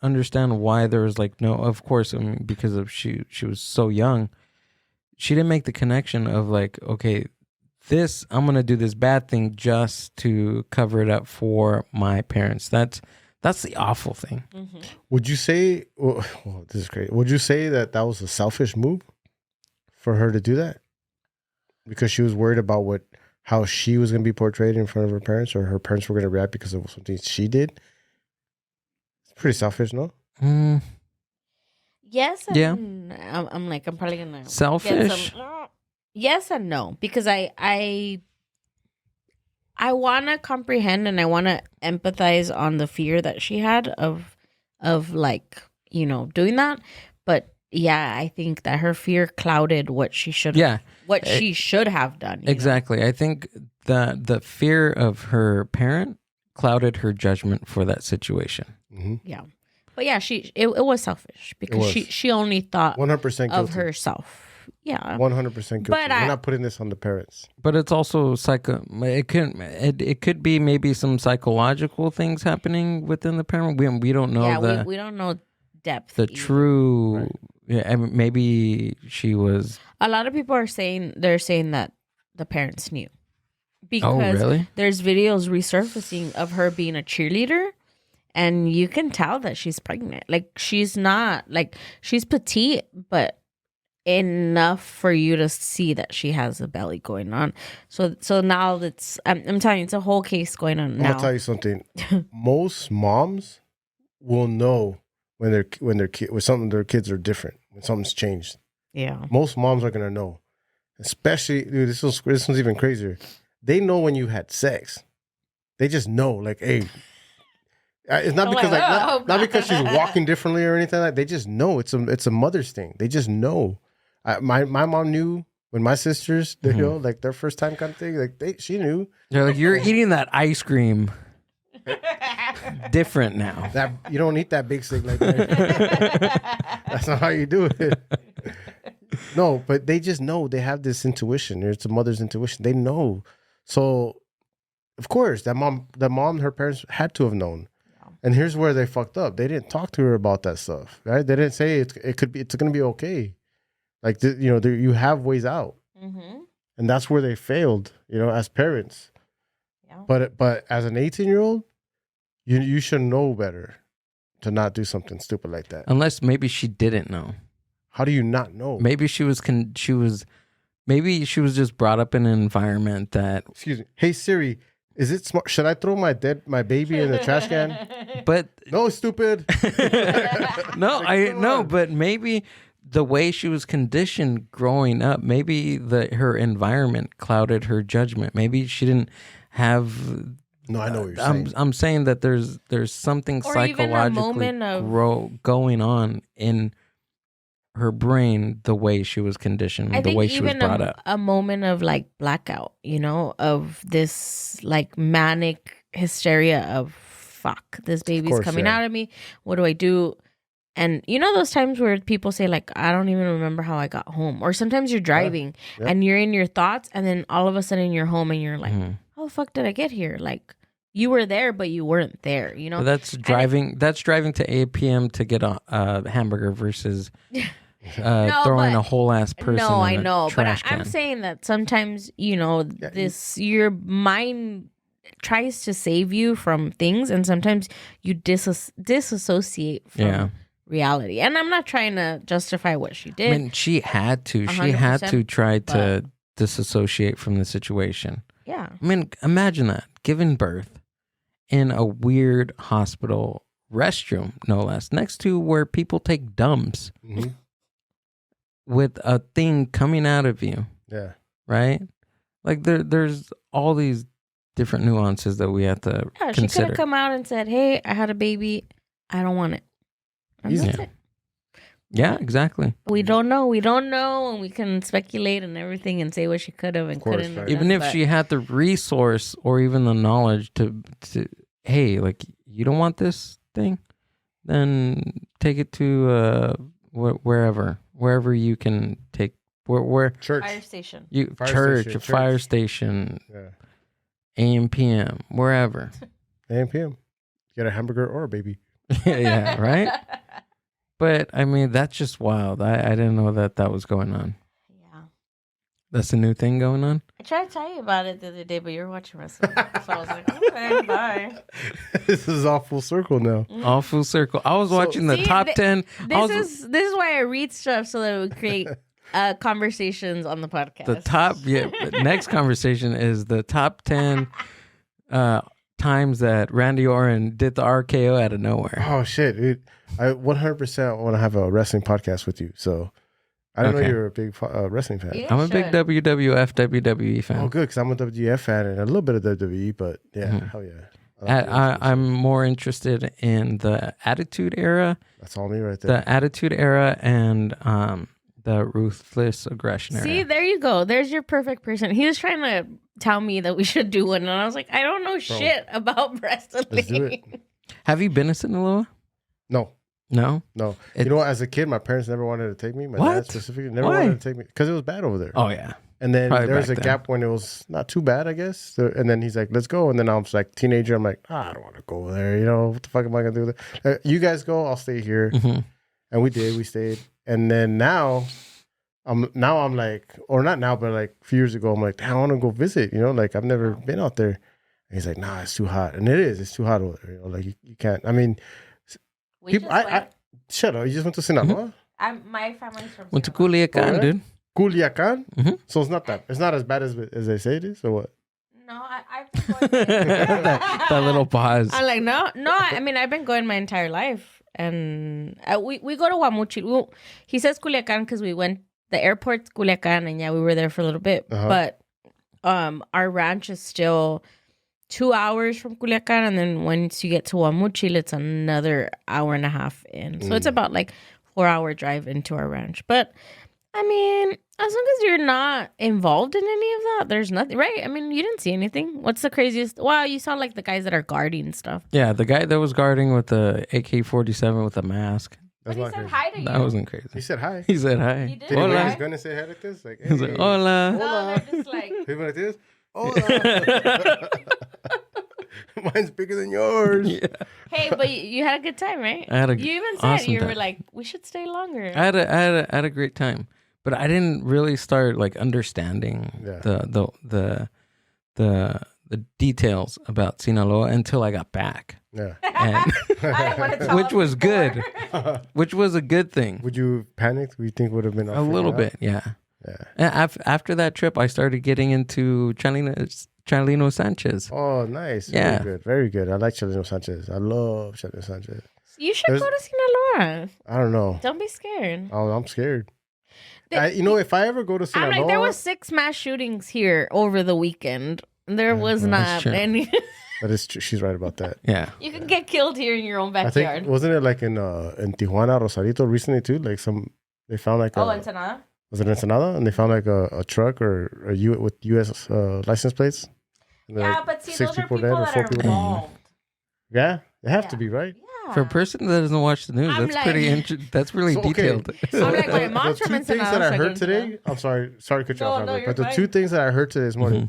understand why there was like no, of course, I mean, because of she was so young, she didn't make the connection of like, okay, this, I'm gonna do this bad thing just to cover it up for my parents. That's the awful thing. Mm-hmm. Would you say, this is great. Would you say that was a selfish move for her to do that? Because she was worried about how she was going to be portrayed in front of her parents, or her parents were going to react because of something she did? It's pretty selfish, no? Yes. And yeah. I'm probably going to. Selfish? Yes and no. Because I want to comprehend and I want to empathize on the fear that she had of like, doing that. But yeah, I think that her fear clouded what she should she should have done. Exactly. I think that the fear of her parent clouded her judgment for that situation. Mm-hmm. Yeah. But yeah, it was selfish because she only thought 100% of herself. Yeah. 100% guilty. But we're not putting this on the parents. But it's also it could be maybe some psychological things happening within the parent. We don't know. Yeah, we don't know depth. The either. true. Right. Yeah, maybe she was. A lot of people are saying that the parents knew. Because really? There's videos resurfacing of her being a cheerleader, and you can tell that she's pregnant. Like, she's not, like, she's petite, but enough for you to see that she has a belly going on. So now that's, I'm telling you, it's a whole case going on now. I'll tell you something. Most moms will know when their kids are different, when something's changed. Yeah. Most moms are gonna know. Especially, dude, this one's even crazier. They know when you had sex. They just know, like, hey, it's not because not because she's walking differently or anything like. They just know it's a mother's thing. They just know. My mom knew when my sisters, you know, like their first time kind of thing. Like she knew. They're like, you're eating that ice cream. Different now. That you don't eat that big stick like that. That's not how you do it. No, but they just know. They have this intuition. It's a mother's intuition. They know. So, of course, her parents had to have known. Yeah. And here's where they fucked up. They didn't talk to her about that stuff, right? They didn't say it's going to be okay. Like, you have ways out. Mm-hmm. And that's where they failed, as parents. Yeah. But as an 18-year-old, you should know better to not do something stupid like that. Unless maybe she didn't know. How do you not know? Maybe she was just brought up in an environment that. Excuse me. Hey Siri, is it smart? Should I throw my baby in the trash can? But no, stupid. No, but maybe the way she was conditioned growing up, maybe her environment clouded her judgment. Maybe she didn't have. No, I know what you're saying. I'm saying that there's something or psychologically going on in her brain, the way she was conditioned, the way she was brought up. A moment of like blackout, of this like manic hysteria of fuck, this baby's coming out of me. What do I do? And those times where people say like, I don't even remember how I got home. Or sometimes you're driving and you're in your thoughts and then all of a sudden you're home and you're like, how the fuck did I get here? Like, you were there, but you weren't there, But that's driving. That's driving to 8 p.m. to get a hamburger versus throwing a whole ass person. No, I know, but I'm saying that sometimes your mind tries to save you from things, and sometimes you disassociate from reality. And I'm not trying to justify what she did. I mean, she had to. 100%. She had to try to disassociate from the situation. Yeah. I mean, imagine that, giving birth in a weird hospital restroom, no less, next to where people take dumps, with a thing coming out of you. Yeah. Right? Like there's all these different nuances that we have to consider. She could have come out and said, hey, I had a baby. I don't want it. And that's it. Yeah, exactly. We don't know, and we can speculate and everything and say what she could have and couldn't have. Even if she had the resource or even the knowledge to hey, like, you don't want this thing, then take it to wherever you can take where church, fire station, fire station, AM PM, wherever. AM PM, get a hamburger or a baby. Yeah, right. But I mean, that's just wild. I didn't know that was going on. Yeah, that's a new thing going on. I tried to tell you about it the other day, but you were watching wrestling, so I was like, okay, bye. This is all full circle now. All full circle. I was watching the top 10. This is why I read stuff so that it would create conversations on the podcast. The next conversation is the top 10 times that Randy Orton did the RKO out of nowhere. Oh shit, dude. I 100% want to have a wrestling podcast with you. So I don't know you're a big wrestling fan. I'm a big WWF, WWE fan. Oh, good, because I'm a WWF fan and a little bit of WWE, but hell yeah. I'm more interested in the Attitude Era. That's all me right there. The Attitude Era and the Ruthless Aggression Era. See, there you go. There's your perfect person. He was trying to tell me that we should do one, and I was like, I don't know shit about wrestling. Let's do it. Have you been to Sinaloa? No. No? No. You know what? As a kid, my parents never wanted to take me. My dad specifically never wanted to take me because it was bad over there. Oh, yeah. And then Probably there was a back gap when it was not too bad, I guess. So, and then he's like, let's go. And then I was like, teenager. I'm like, I don't want to go over there. You know, what the fuck am I going to do there? You guys go. I'll stay here. Mm-hmm. And we did. We stayed. And then now I'm like, or not now, but like a few years ago, I'm like, I want to go visit. You know, like I've never been out there. And he's like, nah, it's too hot. And it is. It's too hot over there. You know, like you can't. I mean, people. Shut up. You just went to Sinaloa? My family's from Went to Culiacan, dude. Culiacan? Mm-hmm. So it's not as bad as they say it is, or what? No, I've been going that little pause. I'm like, no. I mean, I've been going my entire life. And we go to Guamuchil. He says Culiacan because we went, the airport's Culiacan, and we were there for a little bit. But our ranch is still 2 hours from Culiacan, and then once you get to Guamuchil, it's another hour and a half in. So it's about like 4-hour drive into our ranch. But I mean, as long as you're not involved in any of that, there's nothing, right? I mean, you didn't see anything. What's the craziest? Wow, you saw like the guys that are guarding stuff. Yeah, the guy that was guarding with the AK-47 with a mask. That's But he said hi to you. That wasn't crazy. He said hi. He said hi. He did. Did he Hola. raise his gun and say hi like this? Like, hey. He's like, hola. No, they're just like, He went like this? Hola. Mine's bigger than yours. Yeah. hey, but you had a good time, right? I had a You even said awesome you were time. like, we should stay longer. I had a great time, but I didn't really start like understanding the details about Sinaloa until I got back. Yeah. And I didn't want to tell which him was before. good, which was a good thing. Would you panic? Would you think would have been A little bit, yeah. And after that trip, I started getting into Chalino Sanchez. Oh, nice. Yeah. Very good. Very good. I like Chalino Sanchez. I love Chalino Sanchez. You should go to Sinaloa. I don't know. Don't be scared. Oh, I'm scared. If I ever go to Sinaloa, I'm like, there was 6 mass shootings here over the weekend. There was not true. any. that is true. She's right about that. Yeah. You can get killed here in your own I backyard. think wasn't it like in Tijuana, Rosarito recently too? Like they found like Ensenada? was it Ensenada? And they found like a truck or with U.S. License plates. And Yeah, like but see, 6 those are people people dead or that 4 are people dead. involved. Yeah, they have to be, right? Yeah. For a person that doesn't watch the news, I'm that's like- pretty that's really So, okay. detailed. So I'm like, my the mom's from 2 things Ensenada, that I so I heard can tell. today. I'm sorry to cut you No, off, no, Albert, you're but the fine. 2 things that I heard today this morning,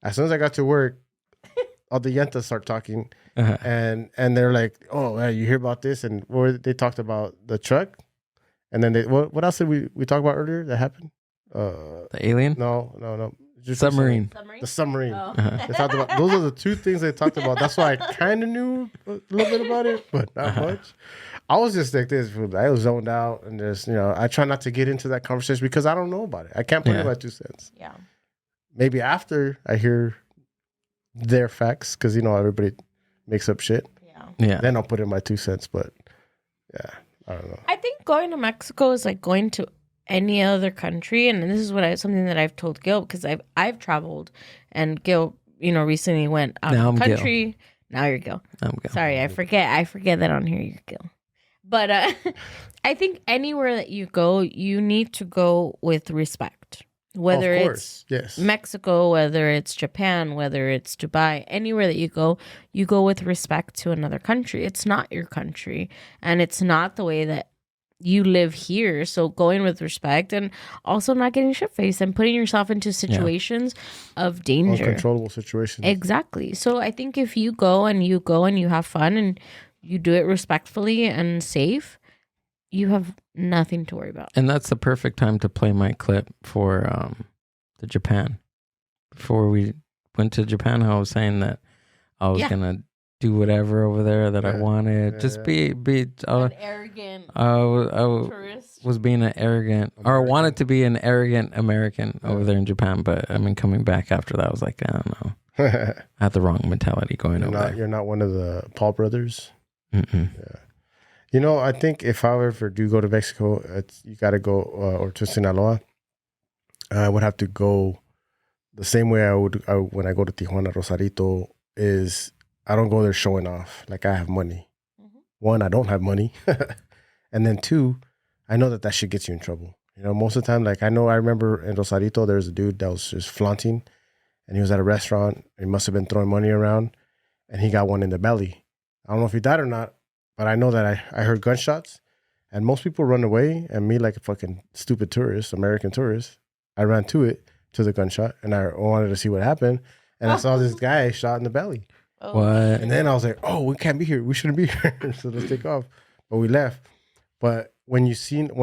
as soon as I got to work, all the yentas start talking, and they're like, "Oh, man, you hear about this?" And they talked about the truck, and then what else did we talk about earlier that happened? The alien? No. Just Submarine. The submarine. Oh. They talked about those are the 2 things they talked about. That's why I kind of knew a little bit about it, but not much. I was just like this. I was zoned out, and just I try not to get into that conversation because I don't know about it. I can't put in my 2 cents. Yeah. Maybe after I hear their facts, because everybody makes up shit. Yeah. Then I'll put in my 2 cents. But yeah, I don't know. I think going to Mexico is like going to any other country, and this is something that I've told Gill because I've traveled, and Gill, recently went out Now of the I'm Gill. country. Now you're Gill. I'm Gill. Sorry, I forget that on here you're Gill. But I think anywhere that you go, you need to go with respect. Whether Of course, it's yes. Mexico, whether it's Japan, whether it's Dubai, anywhere that you go with respect to another country. It's not your country, and it's not the way that you live here. So going with respect, and also not getting shit-faced and putting yourself into situations of danger. Uncontrollable situations. Exactly. So I think if you go and you have fun and you do it respectfully and safe, you have nothing to worry about. And that's the perfect time to play my clip for the Japan. Before we went to Japan, I was saying that I was gonna do whatever over there that I wanted. Just be An arrogant I tourist. was being an arrogant, or wanted to be an arrogant American over there in Japan. But I mean, coming back after that, I was like, I don't know. I had the wrong mentality going over there. You're not one of the Paul brothers. Mm-mm. Yeah. I think if I ever do go to Mexico, you got to go or to Sinaloa. I would have to go the same way I would when I go to Tijuana, Rosarito. Is I don't go there showing off like I have money. Mm-hmm. 1, I don't have money, and then 2, I know that shit gets you in trouble. Most of the time, like I remember in Rosarito, there's a dude that was just flaunting, and he was at a restaurant. He must have been throwing money around, and he got one in the belly. I don't know if he died or not, But I know that I heard gunshots, and most people run away, and me, like a fucking stupid tourist, American tourist, I ran to the gunshot, and I wanted to see what happened, and I saw this guy shot in the belly. What? And then I was like, oh, we can't be here. We shouldn't be here. So let's take off. But we left. But when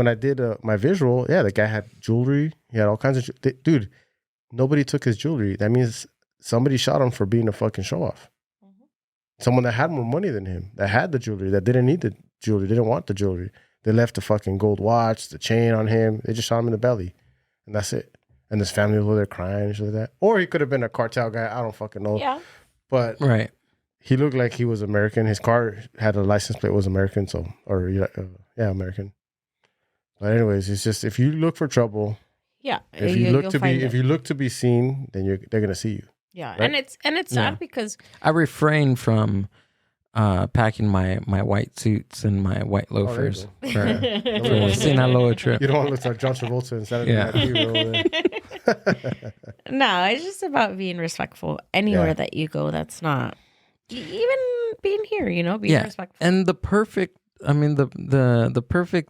I did my visual, the guy had jewelry. He had all kinds of dude. Nobody took his jewelry. That means somebody shot him for being a fucking show off. Mm-hmm. Someone that had more money than him, that had the jewelry, that didn't need the jewelry, didn't want the jewelry. They left the fucking gold watch, the chain on him. They just shot him in the belly, and that's it. And his family was over there crying and shit like that. Or he could have been a cartel guy. I don't fucking know. Yeah. But right. He looked like he was American. His car had a license plate was American, American. But anyways, it's just if you look for trouble, if you look to be seen, then they're gonna see you. Yeah, right? and it's sad because I refrain from packing my white suits and my white loafers for the Sinaloa trip. You don't want to look like John Travolta and Saturday Night Fever. No, it's just about being respectful anywhere that you go. That's not even being here, being respectful. And the perfect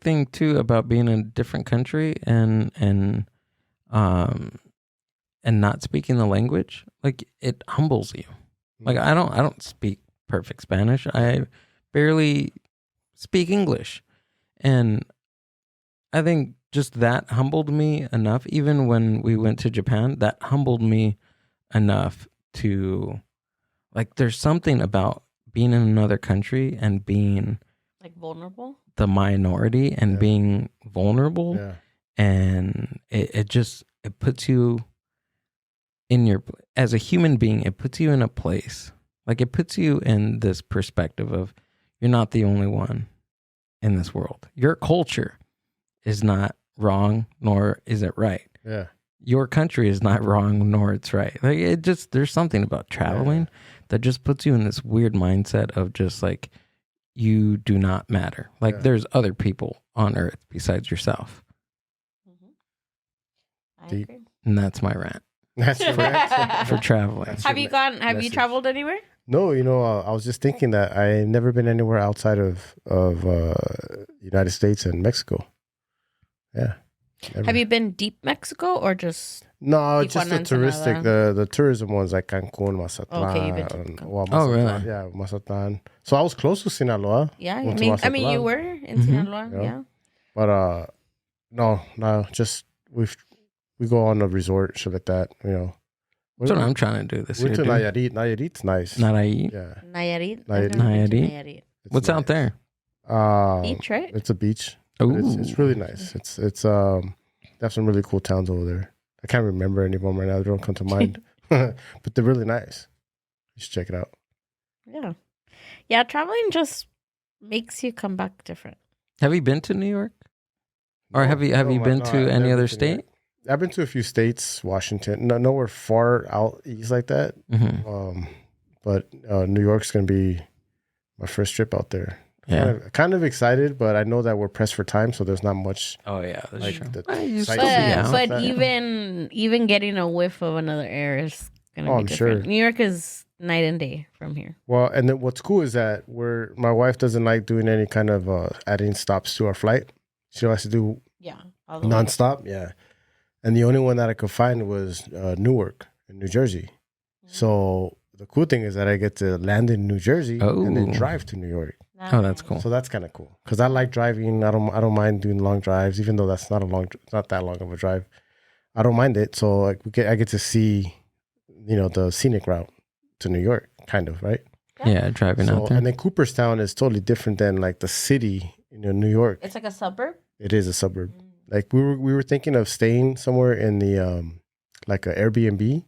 thing too about being in a different country and not speaking the language, like it humbles you. Like I don't speak perfect Spanish. I barely speak English. And I think just that humbled me enough. Even when we went to Japan, that humbled me enough to, like, there's something about being in another country and being like vulnerable, the minority, and being vulnerable. Yeah. And it puts you in as a human being, it puts you in a place. Like it puts you in this perspective of you're not the only one in this world. Your culture is not wrong, nor is it right. Yeah. Your country is not wrong, nor it's right. Like there's something about traveling that just puts you in this weird mindset of just like, you do not matter. Like there's other people on earth besides yourself. I agree. And that's my rant. That's your rant for traveling. Have you traveled anywhere? No, I was just thinking that I never been anywhere outside of United States and Mexico. Yeah. Never. Have you been deep Mexico or just? No, just the touristic, the tourism ones like Cancun, Mazatlan. Okay, you've been to Cancun. Oh, really? Yeah, Mazatlan. So I was close to Sinaloa. Yeah, I mean, you were in Sinaloa. Yeah. But no, just we go on a resort, shit like that. That's what I'm trying to do this year. Went to Nayarit. Nayarit's nice. Nayarit? Yeah. Nayarit? Nayarit. What's out there? Beach, right? It's a beach. Ooh. It's really nice. It's they have some really cool towns over there. I can't remember any of them right now. They don't come to mind. But they're really nice. You should check it out. Yeah. Yeah, traveling just makes you come back different. Have you been to New York? Or have you been to any other state? I've been to a few states, Washington. Nowhere far out east like that. Mm-hmm. But New York's going to be my first trip out there. Yeah. Kind of excited, but I know that we're pressed for time, so there's not much. Oh yeah, that's like true. But even getting a whiff of another air is gonna be different. Sure. New York is night and day from here. Well, and then what's cool is that my wife doesn't like doing any kind of adding stops to our flight. She likes to do nonstop. Yeah, and the only one that I could find was Newark in New Jersey. Mm-hmm. So the cool thing is that I get to land in New Jersey and then drive to New York. Oh, that's cool. So that's kind of cool because I like driving. I don't mind doing long drives, even though that's not that long of a drive. I don't mind it. So I get to see, the scenic route to New York, kind of, right? Yeah, driving out there. And then Cooperstown is totally different than like the city, New York. It's like a suburb. It is a suburb. Like we were thinking of staying somewhere in the like a Airbnb.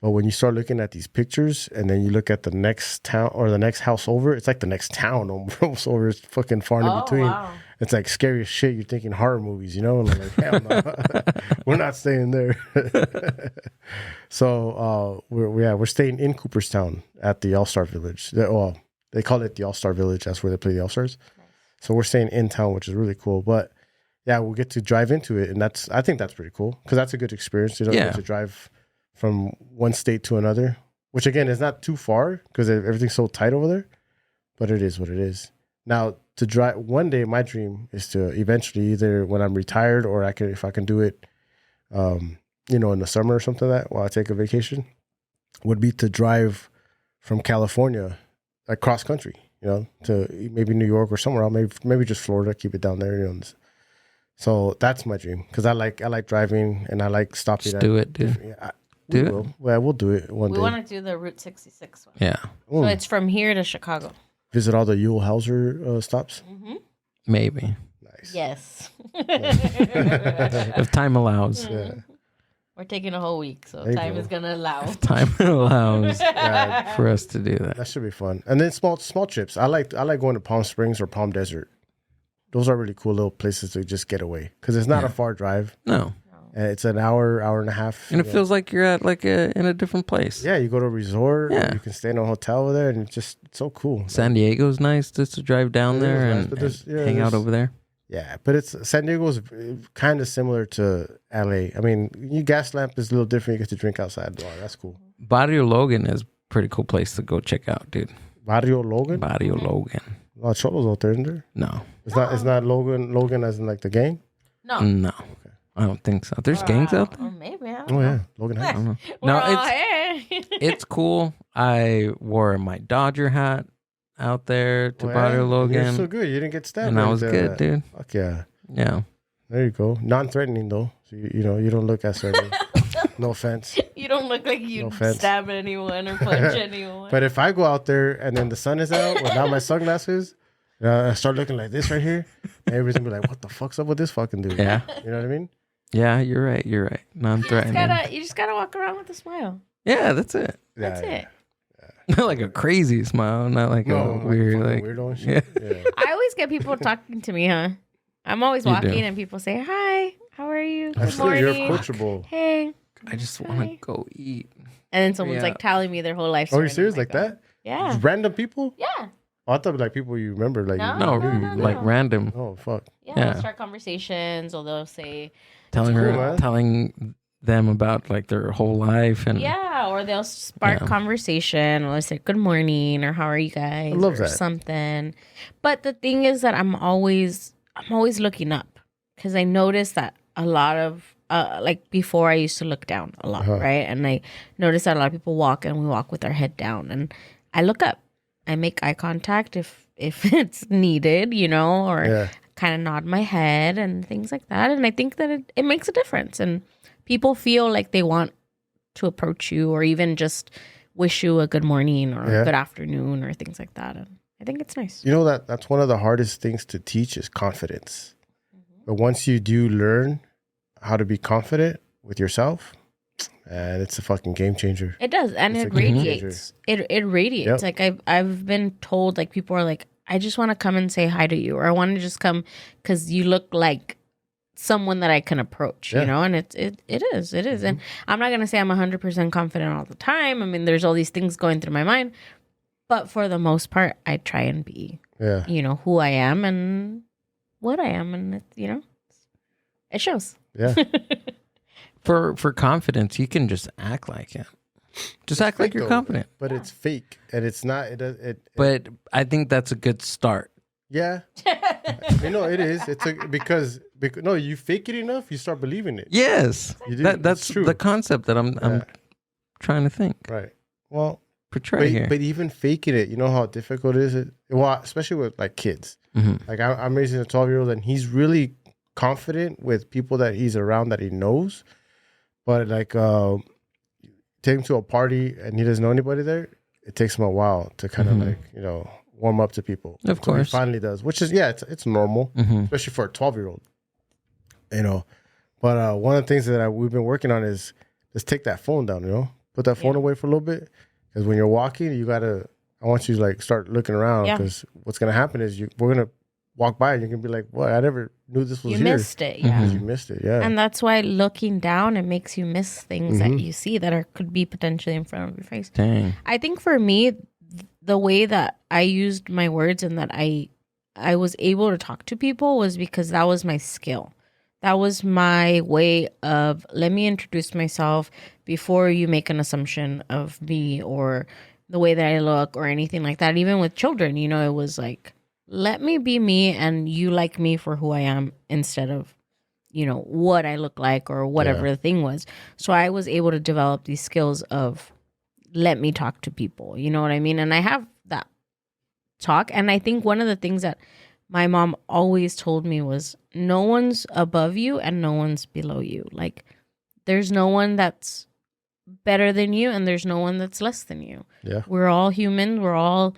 But when you start looking at these pictures and then you look at the next town or the next house over, it's like the next town almost over. It's fucking far in between. Wow. It's like scary as shit. You're thinking horror movies, And like, hell no. We're not staying there. So we're staying in Cooperstown at the All-Star Village. They call it the All-Star Village. That's where they play the All-Stars. Nice. So we're staying in town, which is really cool. But yeah, we'll get to drive into it. And I think that's pretty cool because that's a good experience. You get to drive from one state to another, which again is not too far because everything's so tight over there, but it is what it is. Now, to drive one day, my dream is to eventually either when I'm retired or if I can do it, in the summer or something like that while I take a vacation, would be to drive from California, like cross country, to maybe New York or somewhere else, maybe just Florida, keep it down there, So that's my dream because I like driving and I like stopping. Just do it, dude. Do it. Well, we'll do it one day. We want to do the Route 66 one. Yeah. So it's from here to Chicago. Visit all the Yule Hauser stops. Mm-hmm. Maybe. Nice. Yes. If time allows. Yeah. We're taking a whole week, so There you is going to allow. If time allows for us to do that. That should be fun. And then small trips. I like going to Palm Springs or Palm Desert. Those are really cool little places to just get away because it's not a far drive. No. And it's an hour and a half. And it feels like you're at in a different place. Yeah, you go to a resort. Yeah. You can stay in a hotel over there, and it's so cool. San Diego's nice just to drive down there and hang out over there. Yeah, but San Diego's kind of similar to LA. I mean, your gas lamp is a little different. You get to drink outside. Oh, that's cool. Barrio Logan is a pretty cool place to go check out, dude. Barrio Logan? Barrio Logan. A lot of cholos out there, isn't there? No. It's not Logan as in like the gang? No. No. Okay. I don't think so. There's gangs out there? Maybe. Yeah. Logan Heights. I don't know. It's cool. I wore my Dodger hat out there to Barrio Logan. You're so good. You didn't get stabbed. And I was good, dude. Fuck yeah. Yeah. There you go. Non-threatening though. So you don't look as threatening. No offense. You don't look like you stab anyone or punch anyone. But if I go out there and then the sun is out without my sunglasses, I start looking like this right here, everybody's gonna be like, what the fuck's up with this fucking dude? Yeah. You know what I mean? Yeah, you're right. Non-threatening. You just gotta walk around with a smile. Yeah, that's it. That's it. Not like a crazy smile, not like a weird, like weirdo and shit. Yeah. I always get people talking to me, huh? I'm always walking and people say, hi, how are you? Good morning. You're approachable. Hey. I just want to go eat. And then someone's like telling me their whole life Oh, story. you serious like that? Yeah. Just random people? Yeah. Oh, I thought like people you remember. Like No, like random. Oh, fuck. Yeah, they'll start conversations or they'll say... Telling them about like their whole life and or they'll spark conversation or they'll say good morning or how are you guys? I love or that. something. But the thing is that I'm always looking up because I noticed that a lot of like before I used to look down a lot, right? And I noticed that a lot of people walk and we walk with our head down and I look up. I make eye contact if it's needed, or kind of nod my head and things like that. And I think that it makes a difference. And people feel like they want to approach you or even just wish you a good morning or a good afternoon or things like that. And I think it's nice. That's one of the hardest things to teach is confidence. But once you do learn how to be confident with yourself, and it's a fucking game changer. It does, and it radiates. It radiates. Yep. Like I've been told, like people are like, I just want to come and say hi to you, or I want to just come because you look like someone that I can approach, and it is. And I'm not gonna say I'm 100% confident all the time. I mean, there's all these things going through my mind, but for the most part, I try and be, who I am and what I am, and it shows. Yeah. For confidence, you can just act like it. Just act like you're confident. But it's fake, and it's not. But I think that's a good start. Yeah. It is. It's because no, you fake it enough, you start believing it. Yes, that's true. The concept that I'm trying to think. Right. Well, portray here. But even faking it, you know how difficult it is. Well, especially with like kids. Mm-hmm. Like I'm raising a 12-year-old, and he's really confident with people that he's around that he knows. But like, take him to a party and he doesn't know anybody there. It takes him a while to kind of like warm up to people. Of course, he finally does, which is it's normal, especially for a 12-year-old. But one of the things that we've been working on is just take that phone down. Put that phone away for a little bit, because when you're walking, I want you to like start looking around, because what's gonna happen is we're gonna walk by and you're gonna be like, "What? I never knew this was here." You missed it, yeah. You missed it, yeah. And that's why looking down, it makes you miss things that you see that could be potentially in front of your face. Dang. I think for me, the way that I used my words and that I was able to talk to people was because that was my skill. That was my way of, let me introduce myself before you make an assumption of me or the way that I look or anything like that. Even with children, it was like, let me be me and you like me for who I am instead of, what I look like or whatever the thing was. So I was able to develop these skills of let me talk to people. You know what I mean? And I have that talk. And I think one of the things that my mom always told me was no one's above you and no one's below you. Like there's no one that's better than you and there's no one that's less than you. Yeah. We're all human. We're all,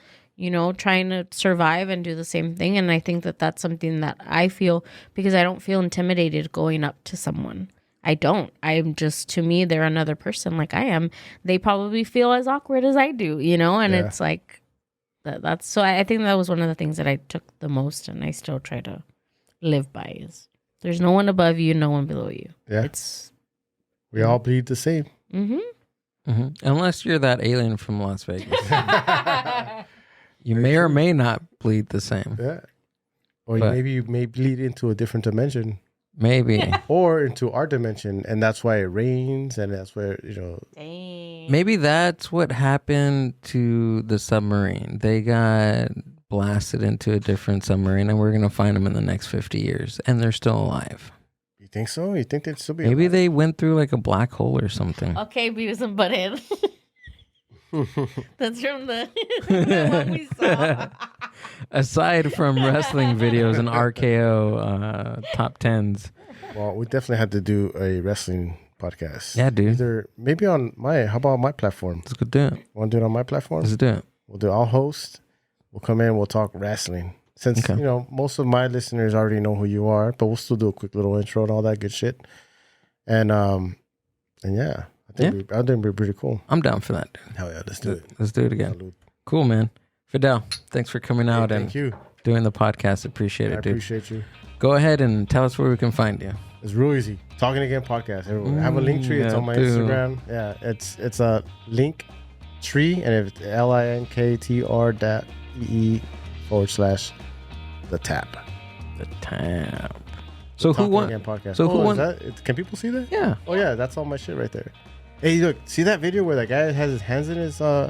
trying to survive and do the same thing. And I think that that's something that I feel because I don't feel intimidated going up to someone. I don't. I'm just, to me, they're another person like I am. They probably feel as awkward as I do, and it's like, that's, so I think that was one of the things that I took the most and I still try to live by is there's no one above you, no one below you. Yeah. We all bleed the same. Unless you're that alien from Las Vegas. You may or may not bleed the same. Yeah. Or maybe you may bleed into a different dimension. Maybe. Or into our dimension. And that's why it rains. And that's where, Dang. Maybe that's what happened to the submarine. They got blasted into a different submarine and we're going to find them in the next 50 years. And they're still alive. You think so? You think they'd still be Maybe alive? they went through like a black hole or something. Okay, Beavis and Butthead. That's from the one we saw. Aside from wrestling videos and RKO top 10s. Well, we definitely had to do a wrestling podcast. Yeah, dude. Maybe how about my platform? Let's go do it. Want to do it on my platform? Let's do it. I'll host. We'll come in, we'll talk wrestling. Since, most of my listeners already know who you are, but we'll still do a quick little intro and all that good shit. And yeah. I think it'd be pretty cool. I'm down for that, dude. Hell yeah, let's do it. Let's do it again. Salud. Cool, man. Fidel, thanks for coming out Thank you. doing the podcast. Appreciate it, dude. I appreciate you. Go ahead and tell us where we can find you. It's real easy. Talking Again podcast. Everywhere. I have a link tree. It's on my Instagram. Yeah, it's a link tree and it's linktr.ee/the tap. The tap. So who won? So who won? Can people see that? Yeah. Oh yeah, that's all my shit right there. Hey, look, see that video where that guy has his hands in his Yeah.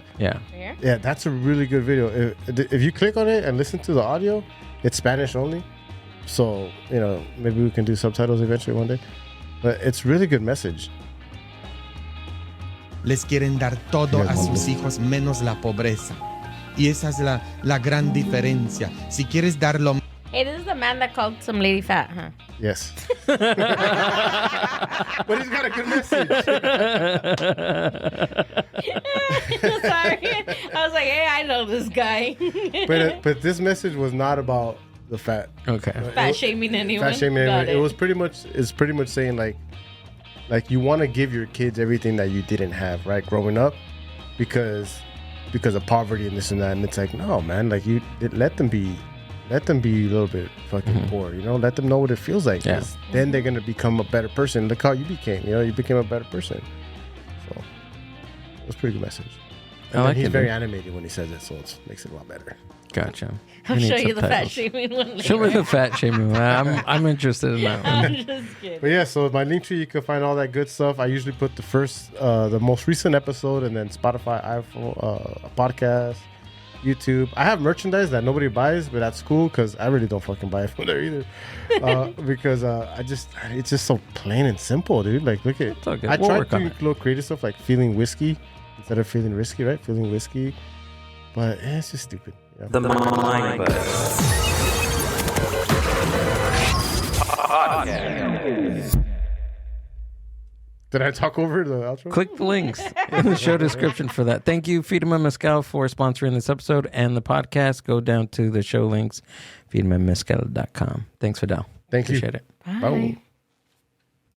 Yeah, that's a really good video. If you click on it and listen to the audio, it's Spanish only. So, maybe we can do subtitles eventually one day. But it's really good message. Les quieren dar todo a sus hijos menos la pobreza. Y esa es la gran diferencia. Si quieres dar lo... Hey, this is the man that called some lady fat, huh? Yes. But he's got a good message. Sorry. I was like, hey, I know this guy. but this message was not about the fat. Okay. Fat shaming anyone. Fat shaming anyone. It was pretty much saying like you want to give your kids everything that you didn't have, right? Growing up because of poverty and this and that. And it's like, no, man, like you let them be a little bit fucking poor, let them know what it feels like. Yeah. Then they're going to become a better person. Look how you became, you became a better person. So it was a pretty good message. And he's very animated when he says it, so it makes it a lot better. Gotcha. I'll show you the fat shaming one later. Show me the fat shaming one. I'm interested in that one. I'm just kidding. But yeah, so my link tree, you can find all that good stuff. I usually put the most recent episode and then Spotify, iPhone, podcast, YouTube. I have merchandise that nobody buys, but that's cool because I really don't fucking buy it from there either. Because it's just so plain and simple, dude. Like, look at it. I tried doing little creative stuff like feeling whiskey instead of feeling risky, right? Feeling whiskey. But it's just stupid. Yeah. The Mindbuzz Podcast. Did I talk over the outro? Click the links in the show description for that. Thank you, Firme Mezcal, for sponsoring this episode and the podcast. Go down to the show links, firmemezcal.com. Thanks, Fidel. Thank you. Appreciate it. Bye.